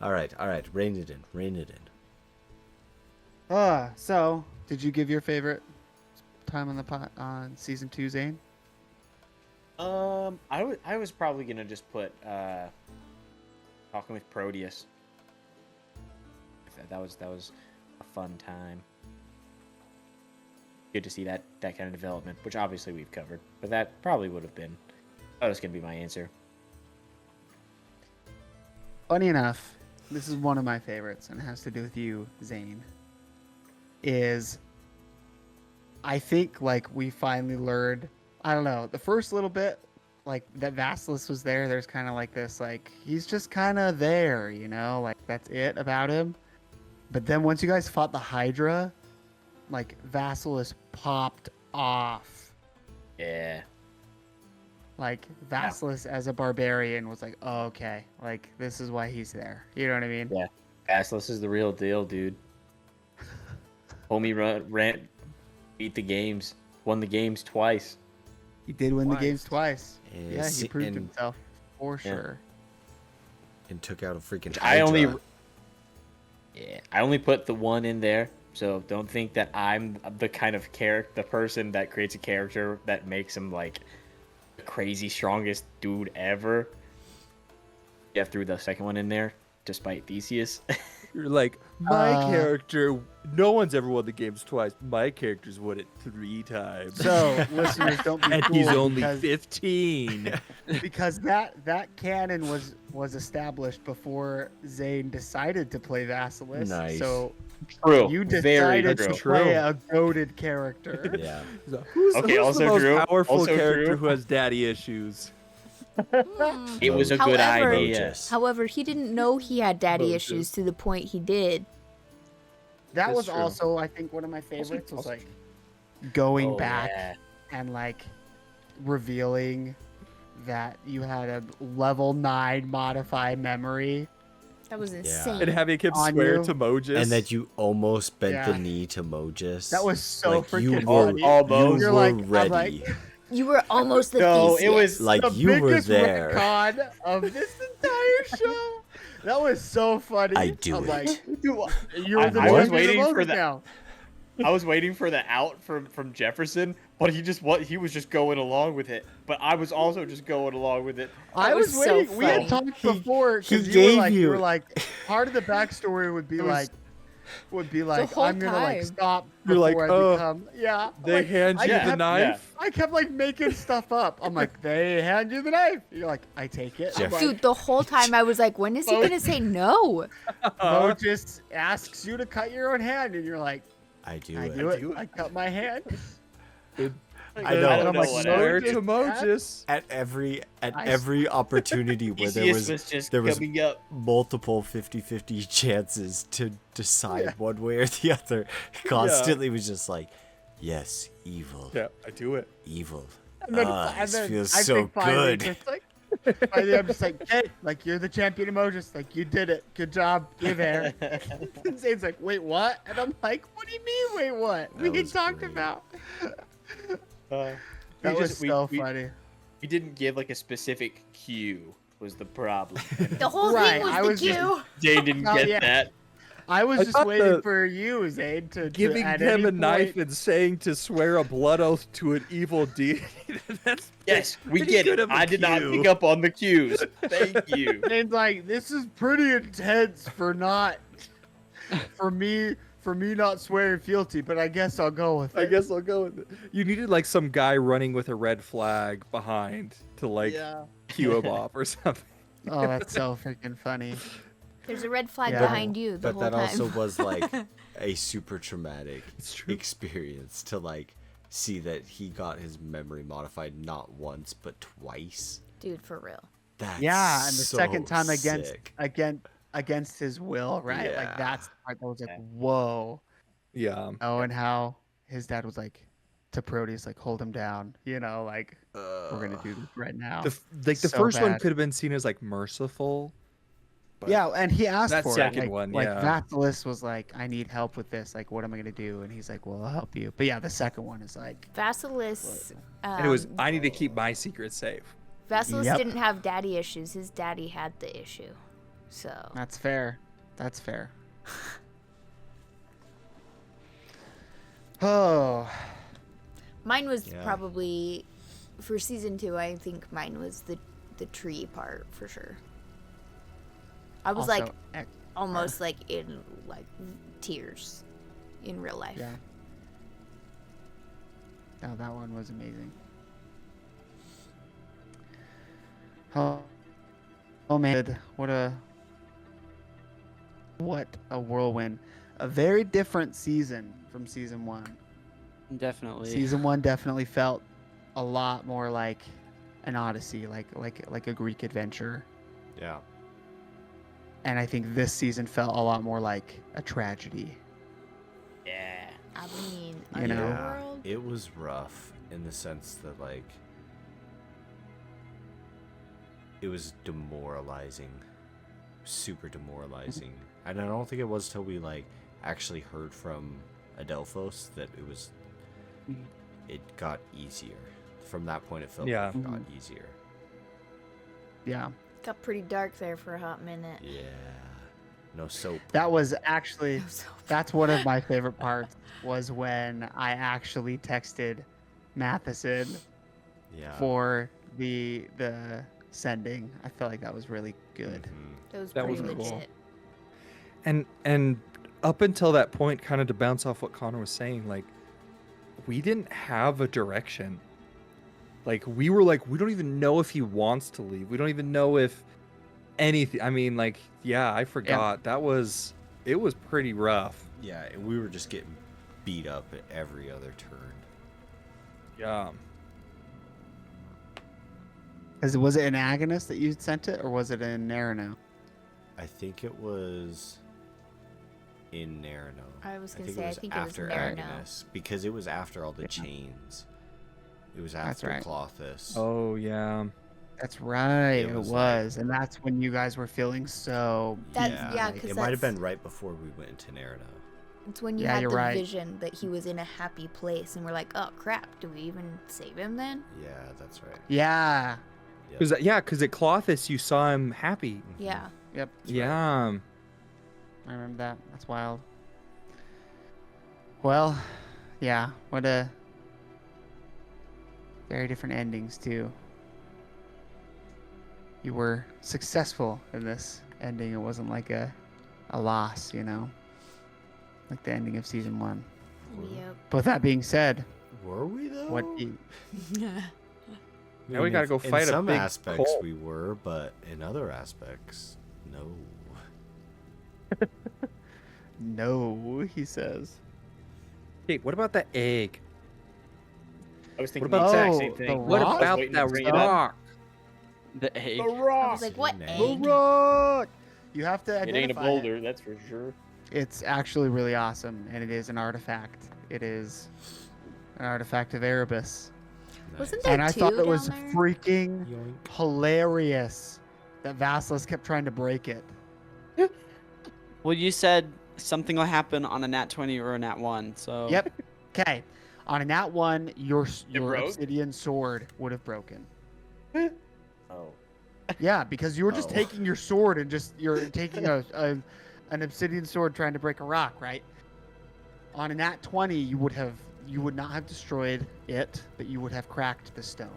Speaker 2: All right. Rein it in.
Speaker 1: So did you give your favorite time on the pot on season 2, Zane?
Speaker 4: I was probably gonna just put talking with Proteus. That was a fun time. Good to see that kind of development, which obviously we've covered, but that probably would have been. That was gonna be my answer.
Speaker 1: Funny enough, this is one of my favorites, and it has to do with you, Zane. Is I think like we finally learned. I don't know, the first little bit, like that Vasilis was there. There's kind of like this, like he's just kind of there, you know, like that's it about him. But then once you guys fought the Hydra, like Vasilis popped off.
Speaker 4: Yeah.
Speaker 1: Like Vasilis as a barbarian was like, oh, okay, like this is why he's there. You know what I mean?
Speaker 4: Yeah. Basilisk is the real deal, dude. Homie ran, beat the games, won the games twice.
Speaker 1: He did win the
Speaker 5: Twice.
Speaker 1: games twice.
Speaker 2: And
Speaker 1: Yeah, he
Speaker 2: si-
Speaker 1: proved
Speaker 2: and-
Speaker 1: himself for
Speaker 4: Yeah.
Speaker 1: sure.
Speaker 2: And took out a freaking
Speaker 4: I only,
Speaker 2: Hydra.
Speaker 4: I only put the one in there, so don't think that I'm the kind of the person that creates a character that makes him like the crazy strongest dude ever. Yeah, threw the second one in there, despite Theseus.
Speaker 5: You're like, my
Speaker 1: Uh,
Speaker 5: character, no one's ever won the games twice. My character's won it 3 times.
Speaker 1: So listeners, don't be
Speaker 5: and
Speaker 1: fooled
Speaker 5: he's only
Speaker 1: because,
Speaker 5: 15.
Speaker 1: because that canon was established before Zane decided to play Vasilis.
Speaker 2: Nice.
Speaker 1: So
Speaker 4: True.
Speaker 1: you
Speaker 4: Very
Speaker 1: decided
Speaker 4: true.
Speaker 1: to play a goated character.
Speaker 2: Yeah.
Speaker 5: So, who's
Speaker 4: Okay,
Speaker 5: who's
Speaker 4: also
Speaker 5: the most
Speaker 4: true,
Speaker 5: powerful
Speaker 4: also
Speaker 5: character
Speaker 4: true.
Speaker 5: who has daddy issues?
Speaker 4: It was a good
Speaker 3: However-
Speaker 4: idea.
Speaker 2: Bogus.
Speaker 3: However, he didn't know he had daddy
Speaker 5: Oh,
Speaker 3: issues to the point he did.
Speaker 1: That
Speaker 5: That's
Speaker 1: was
Speaker 5: true.
Speaker 1: also, I think, one of my favorites was like going
Speaker 4: Oh,
Speaker 1: back
Speaker 4: yeah.
Speaker 1: and like revealing that you had a level 9 modify memory.
Speaker 3: That was
Speaker 2: Yeah.
Speaker 3: insane.
Speaker 5: And having him
Speaker 1: On
Speaker 5: swear
Speaker 1: you.
Speaker 5: to Moses.
Speaker 2: And that you almost bent
Speaker 1: Yeah.
Speaker 2: the knee to Moses.
Speaker 1: That was so
Speaker 2: like, you
Speaker 1: freaking
Speaker 2: were,
Speaker 1: funny.
Speaker 4: Almost.
Speaker 2: You
Speaker 1: You're
Speaker 2: were
Speaker 1: like- I'm
Speaker 2: ready.
Speaker 1: like-
Speaker 3: You were almost the
Speaker 4: No,
Speaker 3: Theseus.
Speaker 4: it was
Speaker 2: Like,
Speaker 1: the
Speaker 2: you were
Speaker 1: biggest
Speaker 2: there.
Speaker 1: retcon of this entire show. That was so funny.
Speaker 2: I do
Speaker 1: I'm
Speaker 2: it.
Speaker 1: like, you're
Speaker 4: I
Speaker 1: the
Speaker 4: was
Speaker 1: champion
Speaker 4: waiting
Speaker 1: of
Speaker 4: for
Speaker 1: Moses
Speaker 4: that.
Speaker 1: now.
Speaker 4: I was waiting for the out from Jefferson, but he was just going along with it. But I was also just going along with it.
Speaker 1: I
Speaker 3: That
Speaker 1: was
Speaker 3: was so
Speaker 1: waiting. We had
Speaker 3: funny.
Speaker 1: talked before
Speaker 2: he
Speaker 1: because
Speaker 2: gave
Speaker 1: you were
Speaker 2: you-
Speaker 1: like part of the backstory would be
Speaker 4: It was-
Speaker 1: like
Speaker 3: whole
Speaker 1: I'm gonna like
Speaker 3: time.
Speaker 1: stop
Speaker 5: You're like,
Speaker 1: before I become
Speaker 5: they
Speaker 1: like,
Speaker 5: hand
Speaker 1: I
Speaker 5: you the
Speaker 1: kept-
Speaker 5: knife.
Speaker 1: I kept like making stuff up. I'm like, they hand you the knife. You're like, I take it. I'm
Speaker 2: Jeff-
Speaker 1: like,
Speaker 3: Dude, the whole time I was like, when is he
Speaker 1: Oh.
Speaker 3: gonna say no?
Speaker 1: Mo just asks you to cut your own hand, and you're like,
Speaker 2: I do
Speaker 1: I
Speaker 2: it.
Speaker 1: do it. I cut my hand.
Speaker 2: I know.
Speaker 1: And I'm like,
Speaker 4: what
Speaker 5: Swear
Speaker 4: happened.
Speaker 5: to Moses.
Speaker 2: At every
Speaker 1: I-
Speaker 2: every opportunity where
Speaker 4: Theseus was just
Speaker 2: there was
Speaker 4: coming up.
Speaker 2: multiple 50-50 chances to decide one way or the other, constantly was just like, yes, evil,
Speaker 5: Yeah, I do it.
Speaker 2: evil.
Speaker 1: And then,
Speaker 2: This feels
Speaker 1: I
Speaker 2: so
Speaker 1: think finally
Speaker 2: good.
Speaker 1: just like, finally I'm just like, hey, like you're the champion of Moses. Like you did it. Good job. You're there. And Zane's like, wait, what? And I'm like, what do you mean, wait, what?
Speaker 2: That
Speaker 1: We
Speaker 2: was
Speaker 1: talked
Speaker 2: great.
Speaker 1: about.
Speaker 4: We
Speaker 1: That was
Speaker 4: just-
Speaker 1: so
Speaker 4: we-
Speaker 1: funny.
Speaker 4: We didn't give like a specific cue. Was the problem?
Speaker 3: The whole
Speaker 1: Right,
Speaker 3: thing was
Speaker 1: I
Speaker 3: the
Speaker 1: was just-
Speaker 3: cue.
Speaker 4: Jay didn't
Speaker 1: Oh,
Speaker 4: get
Speaker 1: yeah.
Speaker 4: that.
Speaker 1: I was
Speaker 5: I
Speaker 1: just
Speaker 5: thought
Speaker 1: waiting
Speaker 5: the-
Speaker 1: for you, Zane, to
Speaker 5: Giving
Speaker 1: at
Speaker 5: him
Speaker 1: any
Speaker 5: a knife
Speaker 1: point-
Speaker 5: and saying to swear a blood oath to an evil deity. That's
Speaker 4: Yes, we
Speaker 5: pretty
Speaker 4: get
Speaker 5: good
Speaker 4: it.
Speaker 5: of a
Speaker 4: I did not
Speaker 5: cue.
Speaker 4: pick up on the cues. Thank you.
Speaker 1: Zane's like, this is pretty intense for me not swearing fealty, but I guess I'll go with it.
Speaker 5: I guess I'll go with it. You needed like some guy running with a red flag behind to like
Speaker 1: Yeah.
Speaker 5: cue him off or something.
Speaker 1: Oh, that's so freaking funny.
Speaker 3: There's a red flag
Speaker 1: Yeah.
Speaker 3: behind you the
Speaker 2: But
Speaker 3: whole
Speaker 2: that
Speaker 3: time.
Speaker 2: also was like a super traumatic
Speaker 5: It's true.
Speaker 2: experience to like see that he got his memory modified not once but twice.
Speaker 3: Dude, for real.
Speaker 2: That's
Speaker 1: Yeah, and the
Speaker 2: so
Speaker 1: second time
Speaker 2: sick.
Speaker 1: against his will, right? Like
Speaker 2: Yeah.
Speaker 1: that's the part that was like,
Speaker 4: Yeah.
Speaker 1: whoa.
Speaker 5: Yeah.
Speaker 1: Oh, and how his dad was like to Proteus, like, hold him down, like we're gonna do this right now.
Speaker 5: The
Speaker 1: So
Speaker 5: first one
Speaker 1: bad.
Speaker 5: could have been seen as like merciful. But
Speaker 1: Yeah, and he asked
Speaker 5: that
Speaker 1: for
Speaker 5: second
Speaker 1: it.
Speaker 5: one,
Speaker 1: Like
Speaker 5: yeah.
Speaker 1: Vasilis was like, I need help with this. Like, what am I gonna do? And he's like, well, I'll help you. But yeah, the second one is like,
Speaker 3: Vasilis,
Speaker 5: And it was, I need to keep my secret safe.
Speaker 3: Vasilis
Speaker 1: Yep.
Speaker 3: didn't have daddy issues. His daddy had the issue. So
Speaker 1: that's fair. That's fair. Oh,
Speaker 3: mine was
Speaker 2: Yeah.
Speaker 3: probably for season 2. I think mine was the tree part for sure. I was
Speaker 1: also,
Speaker 3: like almost like in like tears in real life.
Speaker 1: yeah. No, that one was amazing. Oh man, what a whirlwind. A very different season from season 1.
Speaker 6: Definitely.
Speaker 1: Season 1 definitely felt a lot more like an odyssey, like a Greek adventure.
Speaker 2: Yeah.
Speaker 1: And I think this season felt a lot more like a tragedy.
Speaker 4: Yeah.
Speaker 3: I mean,
Speaker 1: You know?
Speaker 2: Yeah,
Speaker 3: Underworld.
Speaker 2: it was rough in the sense that like it was demoralizing, super demoralizing. And I don't think it was till we like actually heard from Adelphos that it got easier. From that point, it felt
Speaker 5: Yeah.
Speaker 2: like it got easier.
Speaker 1: Yeah.
Speaker 3: Got pretty dark there for a hot minute.
Speaker 2: Yeah, no soap.
Speaker 1: That was actually
Speaker 3: So
Speaker 1: that's one of my favorite parts was when I actually texted Matheson
Speaker 2: Yeah.
Speaker 1: for the sending. I felt like that was really good.
Speaker 2: Mhm.
Speaker 3: that was
Speaker 5: That
Speaker 3: pretty
Speaker 5: was cool.
Speaker 3: legit.
Speaker 5: And up until that point, kind of to bounce off what Connor was saying, like we didn't have a direction. Like we were like, we don't even know if he wants to leave. We don't even know if anything. I mean, like, yeah, I forgot. It was pretty rough.
Speaker 2: Yeah, and we were just getting beat up at every other turn.
Speaker 5: Yeah.
Speaker 1: Was it in Agonist that you sent it, or was it in Narano?
Speaker 2: I think it was in Narano.
Speaker 3: I was gonna
Speaker 2: think
Speaker 3: say,
Speaker 2: it
Speaker 3: I
Speaker 2: was
Speaker 3: think it was
Speaker 2: after
Speaker 3: Narano.
Speaker 2: Agonist because it was after all the chains. It was
Speaker 1: That's
Speaker 2: after
Speaker 1: right.
Speaker 2: Clothis.
Speaker 5: Oh yeah.
Speaker 1: That's right.
Speaker 2: It
Speaker 1: It
Speaker 2: was
Speaker 1: was,
Speaker 2: like-
Speaker 1: and that's when you guys were feeling so.
Speaker 3: That's- yeah,
Speaker 1: like,
Speaker 3: 'cause
Speaker 2: it might have
Speaker 3: that's-
Speaker 2: been right before we went into Narano.
Speaker 3: It's when you
Speaker 1: Yeah,
Speaker 3: had
Speaker 1: you're
Speaker 3: the
Speaker 1: right.
Speaker 3: vision that he was in a happy place, and we're like, oh crap, do we even save him then?
Speaker 2: Yeah, that's right.
Speaker 1: Yeah.
Speaker 5: Because at Clothis you saw him happy.
Speaker 3: Yeah.
Speaker 1: Yep.
Speaker 5: Yeah.
Speaker 1: I remember that. That's wild. Well, yeah. What a very different endings too. You were successful in this ending. It wasn't like a loss, like the ending of season 1.
Speaker 3: Yep.
Speaker 1: But with that being said,
Speaker 2: Were we though?
Speaker 1: what do you,
Speaker 5: Now we gotta go fight
Speaker 2: in
Speaker 5: a
Speaker 2: some
Speaker 5: big
Speaker 2: aspects
Speaker 5: colt.
Speaker 2: we were, but in other aspects, no.
Speaker 1: no, he says.
Speaker 5: Hey, what about that egg?
Speaker 4: I was thinking
Speaker 5: What
Speaker 4: the
Speaker 5: about-
Speaker 4: exact
Speaker 1: Oh,
Speaker 4: same
Speaker 1: the
Speaker 4: thing.
Speaker 5: What
Speaker 1: rock?
Speaker 4: I was
Speaker 5: about
Speaker 4: waiting to
Speaker 5: that
Speaker 4: bring it up.
Speaker 5: rock?
Speaker 6: The egg.
Speaker 4: The
Speaker 3: I
Speaker 4: rock.
Speaker 3: was like, what
Speaker 2: An
Speaker 1: The
Speaker 3: egg?
Speaker 1: rock. You have to
Speaker 4: It
Speaker 1: identify
Speaker 4: ain't a boulder, that's for sure.
Speaker 1: It's actually really awesome, and it is an artifact. It is an artifact of Erebus.
Speaker 3: Wasn't
Speaker 2: Nice.
Speaker 3: there
Speaker 1: And I thought
Speaker 3: two
Speaker 1: it was
Speaker 3: down there?
Speaker 1: freaking
Speaker 2: Yoink.
Speaker 1: hilarious that Vasilis kept trying to break it.
Speaker 6: Well, you said something will happen on a nat 20 or a nat 1, so.
Speaker 1: Yep. Okay. On a nat 1, your
Speaker 4: broke?
Speaker 1: obsidian sword would have broken.
Speaker 4: Oh.
Speaker 1: Yeah, because you were just
Speaker 2: Oh.
Speaker 1: taking your sword and you're taking an obsidian sword trying to break a rock, right? On a nat 20, you would not have destroyed it, but you would have cracked the stone,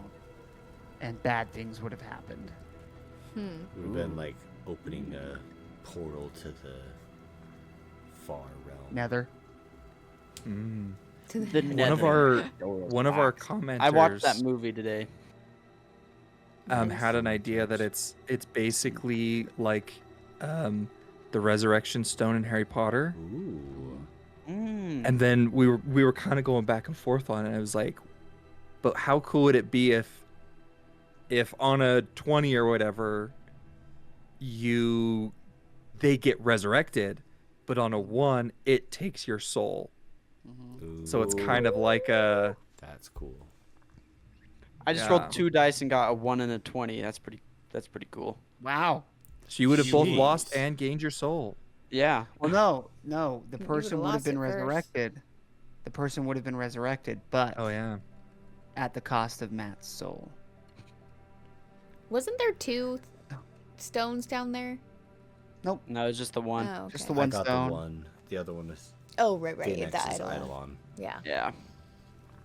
Speaker 1: and bad things would have happened.
Speaker 3: Hmm.
Speaker 2: It would have been like opening a portal to the far realm.
Speaker 1: Nether.
Speaker 5: Mm.
Speaker 3: To
Speaker 6: The
Speaker 5: One of
Speaker 6: nether.
Speaker 5: our
Speaker 4: Door was
Speaker 5: one of our
Speaker 4: locked.
Speaker 5: commenters
Speaker 6: I watched that movie today.
Speaker 5: had an idea that it's basically like the resurrection stone in Harry Potter.
Speaker 2: Ooh.
Speaker 5: And then we were kind of going back and forth on it. I was like, but how cool would it be if on a 20 or whatever they get resurrected, but on a 1 it takes your soul. So it's kind of like a
Speaker 2: That's cool.
Speaker 6: I just
Speaker 5: Yeah.
Speaker 6: rolled 2 dice and got a 1 and a 20. That's pretty cool.
Speaker 1: Wow.
Speaker 5: so you would have both
Speaker 2: Jeez.
Speaker 5: lost and gained your soul.
Speaker 6: Yeah.
Speaker 1: Well, no. The
Speaker 3: You
Speaker 1: person
Speaker 3: would've
Speaker 1: would have
Speaker 3: lost
Speaker 1: been
Speaker 3: it first.
Speaker 1: resurrected. The person would have been resurrected, but
Speaker 5: Oh yeah.
Speaker 1: at the cost of Matt's soul.
Speaker 3: Wasn't there 2 stones down there?
Speaker 6: No, it's just the one.
Speaker 3: Oh,
Speaker 1: Just
Speaker 3: okay.
Speaker 1: the one
Speaker 2: I got
Speaker 1: stone.
Speaker 2: the one. The other one is
Speaker 3: Oh, right. You have the
Speaker 2: Phoenix's
Speaker 3: idol.
Speaker 2: Eidolon.
Speaker 3: Yeah.
Speaker 6: Yeah.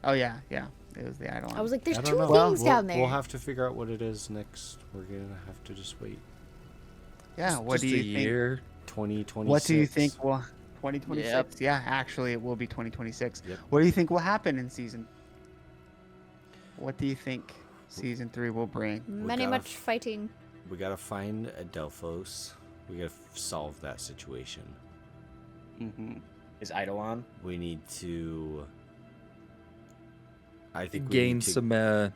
Speaker 1: Oh yeah. It was the idol.
Speaker 3: I was like, there's
Speaker 2: I
Speaker 3: 2
Speaker 2: don't know.
Speaker 3: things
Speaker 2: We'll-
Speaker 3: down there.
Speaker 2: We'll have to figure out what it is next. We're gonna have to just wait.
Speaker 1: yeah. What
Speaker 5: Just
Speaker 1: do
Speaker 5: a
Speaker 1: you think?
Speaker 5: year.
Speaker 2: 2026.
Speaker 1: What do you think will 2026? Yeah, actually, it will be 2026.
Speaker 2: Yep.
Speaker 1: What do you think will happen in season? What do you think season 3 will bring?
Speaker 3: Many
Speaker 2: gotta
Speaker 3: much fighting.
Speaker 2: We gotta find Adelphos. We gotta solve that situation.
Speaker 6: Mm-hmm.
Speaker 4: Is Eidolon?
Speaker 2: We need to. I think we
Speaker 5: Gain
Speaker 2: need to,
Speaker 5: some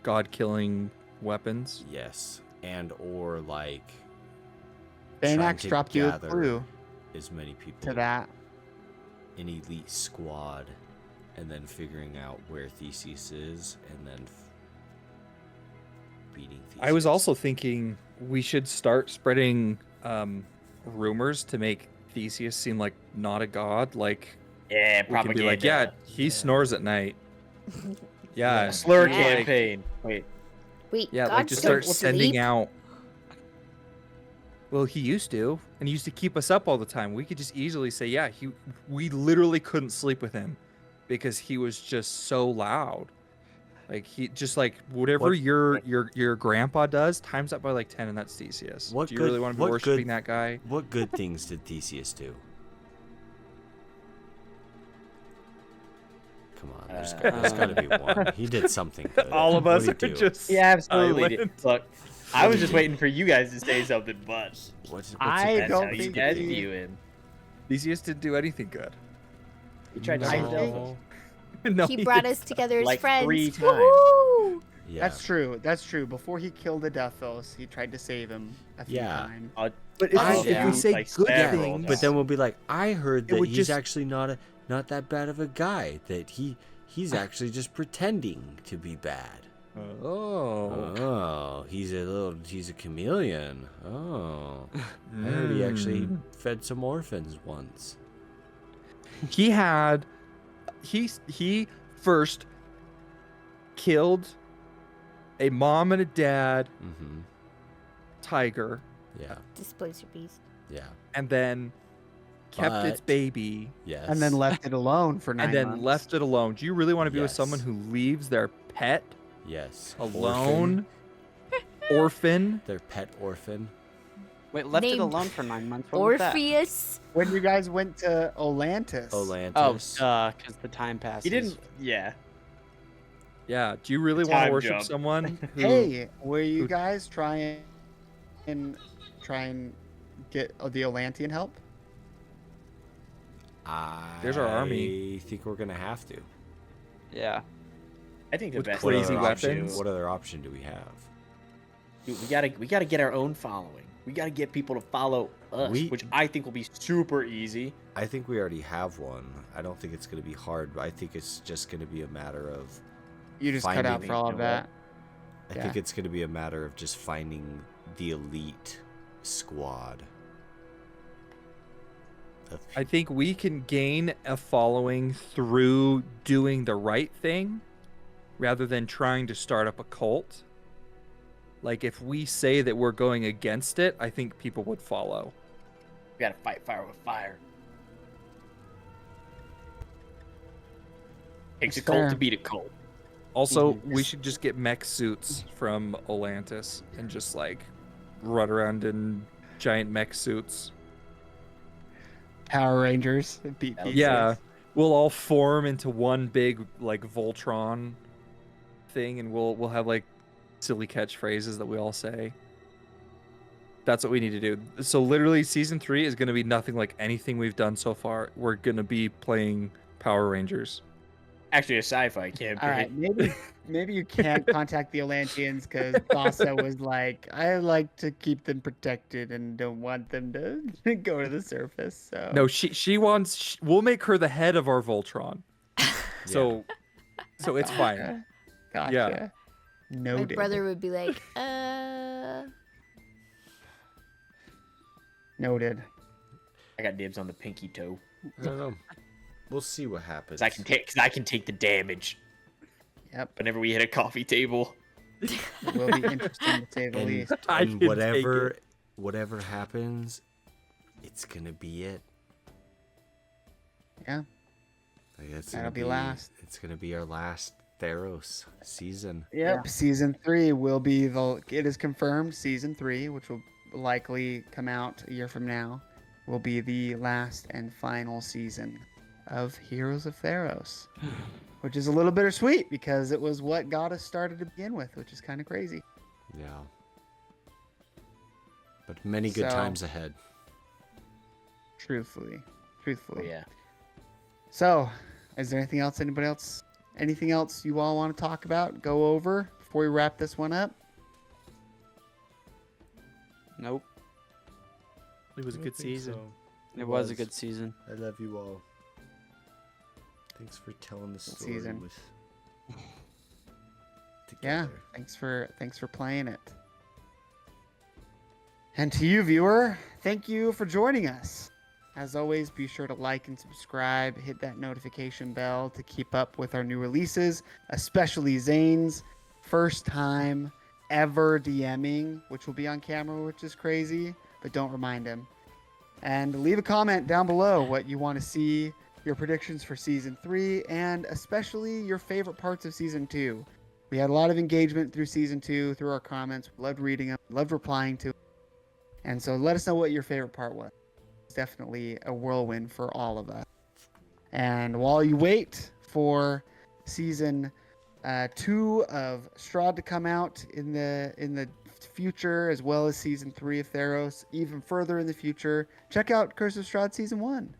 Speaker 5: god-killing weapons.
Speaker 2: Yes, and or like trying
Speaker 1: Baynax
Speaker 2: to
Speaker 1: dropped you a
Speaker 2: gather
Speaker 1: clue
Speaker 2: as many people
Speaker 1: to that.
Speaker 2: an elite squad, and then figuring out where Theseus is, and then beating Theseus.
Speaker 5: I was also thinking we should start spreading rumors to make Theseus seem like not a god. Like
Speaker 4: Yeah,
Speaker 5: we could
Speaker 4: propaganda.
Speaker 5: be like, yeah, he snores at night. Yeah,
Speaker 4: Slur
Speaker 3: Yeah.
Speaker 4: campaign. Wait.
Speaker 3: Wait,
Speaker 5: yeah,
Speaker 3: God
Speaker 5: like just
Speaker 3: don't
Speaker 5: start sending
Speaker 3: sleep?
Speaker 5: out. Well, he used to, and he used to keep us up all the time. We could just easily say, yeah, we literally couldn't sleep with him because he was just so loud. Like he just like whatever
Speaker 2: What-
Speaker 5: your grandpa does times that by like 10, and that's Theseus.
Speaker 2: What
Speaker 5: Do you
Speaker 2: good-
Speaker 5: really want to be
Speaker 2: what
Speaker 5: worshiping
Speaker 2: good-
Speaker 5: that guy?
Speaker 2: What good things did Theseus do? Come on, there's got to be one. He did something good.
Speaker 5: All of
Speaker 2: What
Speaker 5: us
Speaker 2: did
Speaker 5: are
Speaker 2: he do?
Speaker 5: just
Speaker 4: Yeah, absolutely.
Speaker 5: silent.
Speaker 4: Look, I was just waiting for you guys to say something, but
Speaker 2: What's
Speaker 1: I
Speaker 2: a
Speaker 4: that's
Speaker 1: don't
Speaker 4: how you
Speaker 1: think
Speaker 4: guys
Speaker 1: he-
Speaker 4: view him.
Speaker 5: Theseus didn't do anything good.
Speaker 4: He tried to
Speaker 1: I
Speaker 4: save
Speaker 1: think-
Speaker 4: Delphos.
Speaker 5: No,
Speaker 3: He brought us together as
Speaker 4: Like
Speaker 3: friends.
Speaker 4: 3 times.
Speaker 3: Woohoo!
Speaker 2: Yeah.
Speaker 1: That's true. That's true. Before he killed Adelphos, he tried to save him a few
Speaker 2: Yeah.
Speaker 1: times.
Speaker 5: But if,
Speaker 1: I-
Speaker 5: if
Speaker 1: yeah.
Speaker 5: we say
Speaker 4: Like
Speaker 5: good
Speaker 4: several
Speaker 5: things,
Speaker 2: But then we'll be like, I heard
Speaker 5: It
Speaker 2: that
Speaker 5: would
Speaker 2: he's
Speaker 5: just-
Speaker 2: actually not that bad of a guy. That he's actually just pretending to be bad.
Speaker 5: oh,
Speaker 2: Oh, he's a chameleon. Oh, I heard he actually fed some orphans once.
Speaker 5: he first killed a mom and a dad
Speaker 2: Mm-hmm.
Speaker 5: tiger,
Speaker 2: Yeah.
Speaker 3: Displace your beast.
Speaker 2: Yeah.
Speaker 5: and then kept its
Speaker 2: But-
Speaker 5: baby,
Speaker 2: Yes.
Speaker 1: And then left it alone for 9
Speaker 5: and then
Speaker 1: months.
Speaker 5: left it alone. Do you really want to be with
Speaker 2: Yes.
Speaker 5: someone who leaves their pet
Speaker 2: Yes.
Speaker 5: alone, orphan?
Speaker 2: Their pet orphan.
Speaker 6: Wait, left it
Speaker 3: Named
Speaker 6: alone for 9 months. What was that?
Speaker 3: Orpheus.
Speaker 1: When you guys went to Olantis.
Speaker 2: Olantis.
Speaker 6: Oh, because the time passes.
Speaker 4: He didn't. Yeah.
Speaker 5: Yeah. Do you really want to
Speaker 4: Time
Speaker 5: worship
Speaker 4: jump.
Speaker 5: someone? Who,
Speaker 1: Hey, will you guys try and get the Olantian help?
Speaker 5: There's our army.
Speaker 2: I think we're gonna have to.
Speaker 6: Yeah.
Speaker 4: I think the
Speaker 5: With
Speaker 4: best
Speaker 5: crazy
Speaker 4: other option-
Speaker 5: weapons?
Speaker 2: What other option do we have?
Speaker 4: Dude, we gotta get our own following. We gotta get people to follow us,
Speaker 2: We-
Speaker 4: which I think will be super easy.
Speaker 2: I think we already have one. I don't think it's gonna be hard. But I think it's just gonna be a matter of.
Speaker 1: You just cut out
Speaker 2: Finding
Speaker 1: for all
Speaker 4: it,
Speaker 1: of
Speaker 4: you know
Speaker 1: that.
Speaker 2: I
Speaker 1: Yeah.
Speaker 2: think it's gonna be a matter of just finding the elite squad.
Speaker 5: I think we can gain a following through doing the right thing rather than trying to start up a cult. Like if we say that we're going against it, I think people would follow.
Speaker 4: We gotta fight fire with fire. Takes a
Speaker 1: That's
Speaker 4: cult
Speaker 1: fair.
Speaker 4: to beat a cult.
Speaker 5: Also,
Speaker 1: Mhm.
Speaker 5: we should just get mech suits from Olantis and just like run around in giant mech suits.
Speaker 1: Power Rangers beat
Speaker 4: That would
Speaker 1: Theseus.
Speaker 5: Yeah, we'll all form into one big like Voltron thing, and we'll have like silly catchphrases that we all say. That's what we need to do. So literally, season 3 is going to be nothing like anything we've done so far. We're going to be playing Power Rangers.
Speaker 4: Actually, a sci-fi campaign.
Speaker 1: All right, maybe you can't contact the Atlanteans because Thassa was like, I like to keep them protected and don't want them to go to the surface. So
Speaker 5: No, she wants. We'll make her the head of our Voltron. So it's fine.
Speaker 1: Gotcha.
Speaker 5: Yeah.
Speaker 1: Noted.
Speaker 3: My brother would be like,
Speaker 1: Noted.
Speaker 4: I got dibs on the pinky toe.
Speaker 2: I don't know. We'll see what happens.
Speaker 4: 'Cause I can take the damage
Speaker 1: Yep.
Speaker 4: whenever we hit a coffee table.
Speaker 1: It will be interesting to say the
Speaker 2: And,
Speaker 1: least.
Speaker 5: I
Speaker 2: and
Speaker 5: can take
Speaker 2: whatever happens, it's gonna be it.
Speaker 1: Yeah.
Speaker 2: Like, it's
Speaker 1: That'll
Speaker 2: gonna
Speaker 1: be last.
Speaker 2: It's gonna be our last Theros season.
Speaker 1: Yep. Season 3 will be it is confirmed season 3, which will likely come out a year from now, will be the last and final season of Heroes of Theros. Which is a little bittersweet because it was what got us started to begin with, which is kind of crazy.
Speaker 2: Yeah. But many good
Speaker 1: So-
Speaker 2: times ahead.
Speaker 1: Truthfully.
Speaker 4: Oh, yeah.
Speaker 1: So, is there anything else you all want to talk about, go over before we wrap this one up?
Speaker 6: Nope.
Speaker 5: It was a good season.
Speaker 6: It was a good season.
Speaker 2: I love you all. Thanks for telling the story
Speaker 1: season.
Speaker 2: with
Speaker 1: Yeah,
Speaker 2: together.
Speaker 1: thanks for playing it. And to you, viewer, thank you for joining us. As always, be sure to like and subscribe, hit that notification bell to keep up with our new releases, especially Zane's first time ever DMing, which will be on camera, which is crazy, but don't remind him. And leave a comment down below what you want to see, your predictions for Season 3, and especially your favorite parts of Season 2. We had a lot of engagement through Season 2, through our comments. We loved reading them, loved replying to them. And so let us know what your favorite part was. It's definitely a whirlwind for all of us. And while you wait for Season 2 of Strahd to come out in the future, as well as Season 3 of Theros, even further in the future, check out Curse of Strahd Season 1.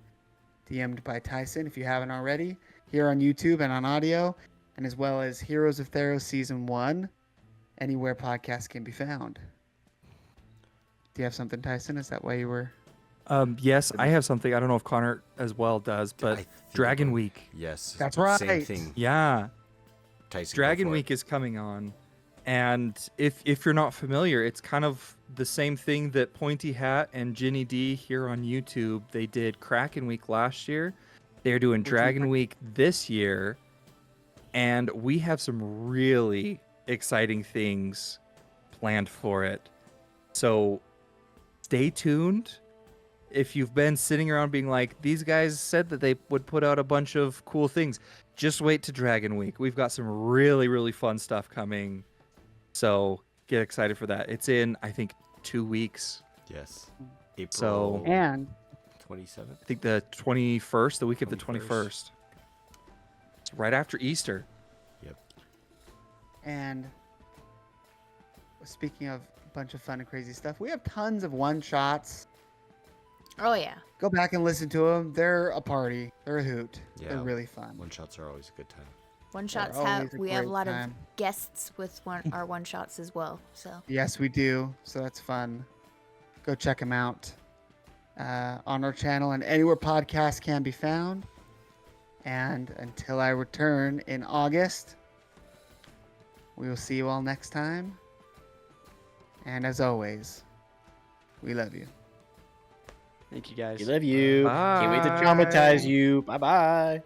Speaker 1: DM'd by Tyson, if you haven't already, here on YouTube and on audio, and as well as Heroes of Theros Season 1, anywhere podcasts can be found. Do you have something, Tyson? Is that why you were...
Speaker 5: Yes, I have something. I don't know if Connor as well does,
Speaker 2: I
Speaker 5: but
Speaker 2: think
Speaker 5: Dragon
Speaker 2: I-
Speaker 5: Week.
Speaker 2: Yes.
Speaker 1: That's
Speaker 2: Same
Speaker 1: right.
Speaker 2: thing.
Speaker 5: Yeah,
Speaker 2: Tyson, go
Speaker 5: Dragon
Speaker 2: for it.
Speaker 5: Week is coming on. And if you're not familiar, it's kind of the same thing that Pointy Hat and Ginny D here on YouTube. They did Kraken Week last year. They're doing Dragon Week this year. And we have some really exciting things planned for it. So stay tuned. If you've been sitting around being like, these guys said that they would put out a bunch of cool things, just wait to Dragon Week. We've got some really, really fun stuff coming. So get excited for that. It's in, I think, 2 weeks.
Speaker 2: Yes.
Speaker 5: So-
Speaker 2: April
Speaker 1: And
Speaker 2: 27th.
Speaker 5: I think the 21st, the week of the
Speaker 2: 21st.
Speaker 5: 21st. It's right after Easter.
Speaker 2: Yep.
Speaker 1: And speaking of a bunch of fun and crazy stuff, we have tons of one-shots.
Speaker 3: oh yeah.
Speaker 1: Go back and listen to them. They're a party. They're a hoot.
Speaker 2: Yeah.
Speaker 1: They're really fun.
Speaker 2: One shots are always a good time.
Speaker 3: One shots
Speaker 1: always
Speaker 3: have
Speaker 1: a
Speaker 3: we have a
Speaker 1: great
Speaker 3: lot
Speaker 1: time.
Speaker 3: of guests with our one shots as well. So
Speaker 1: Yes, we do. So that's fun. Go check them out on our channel and anywhere podcasts can be found. And until I return in August, we will see you all next time. And as always, we love you.
Speaker 6: Thank you guys.
Speaker 4: We love you. Can't wait to traumatize you. Bye bye.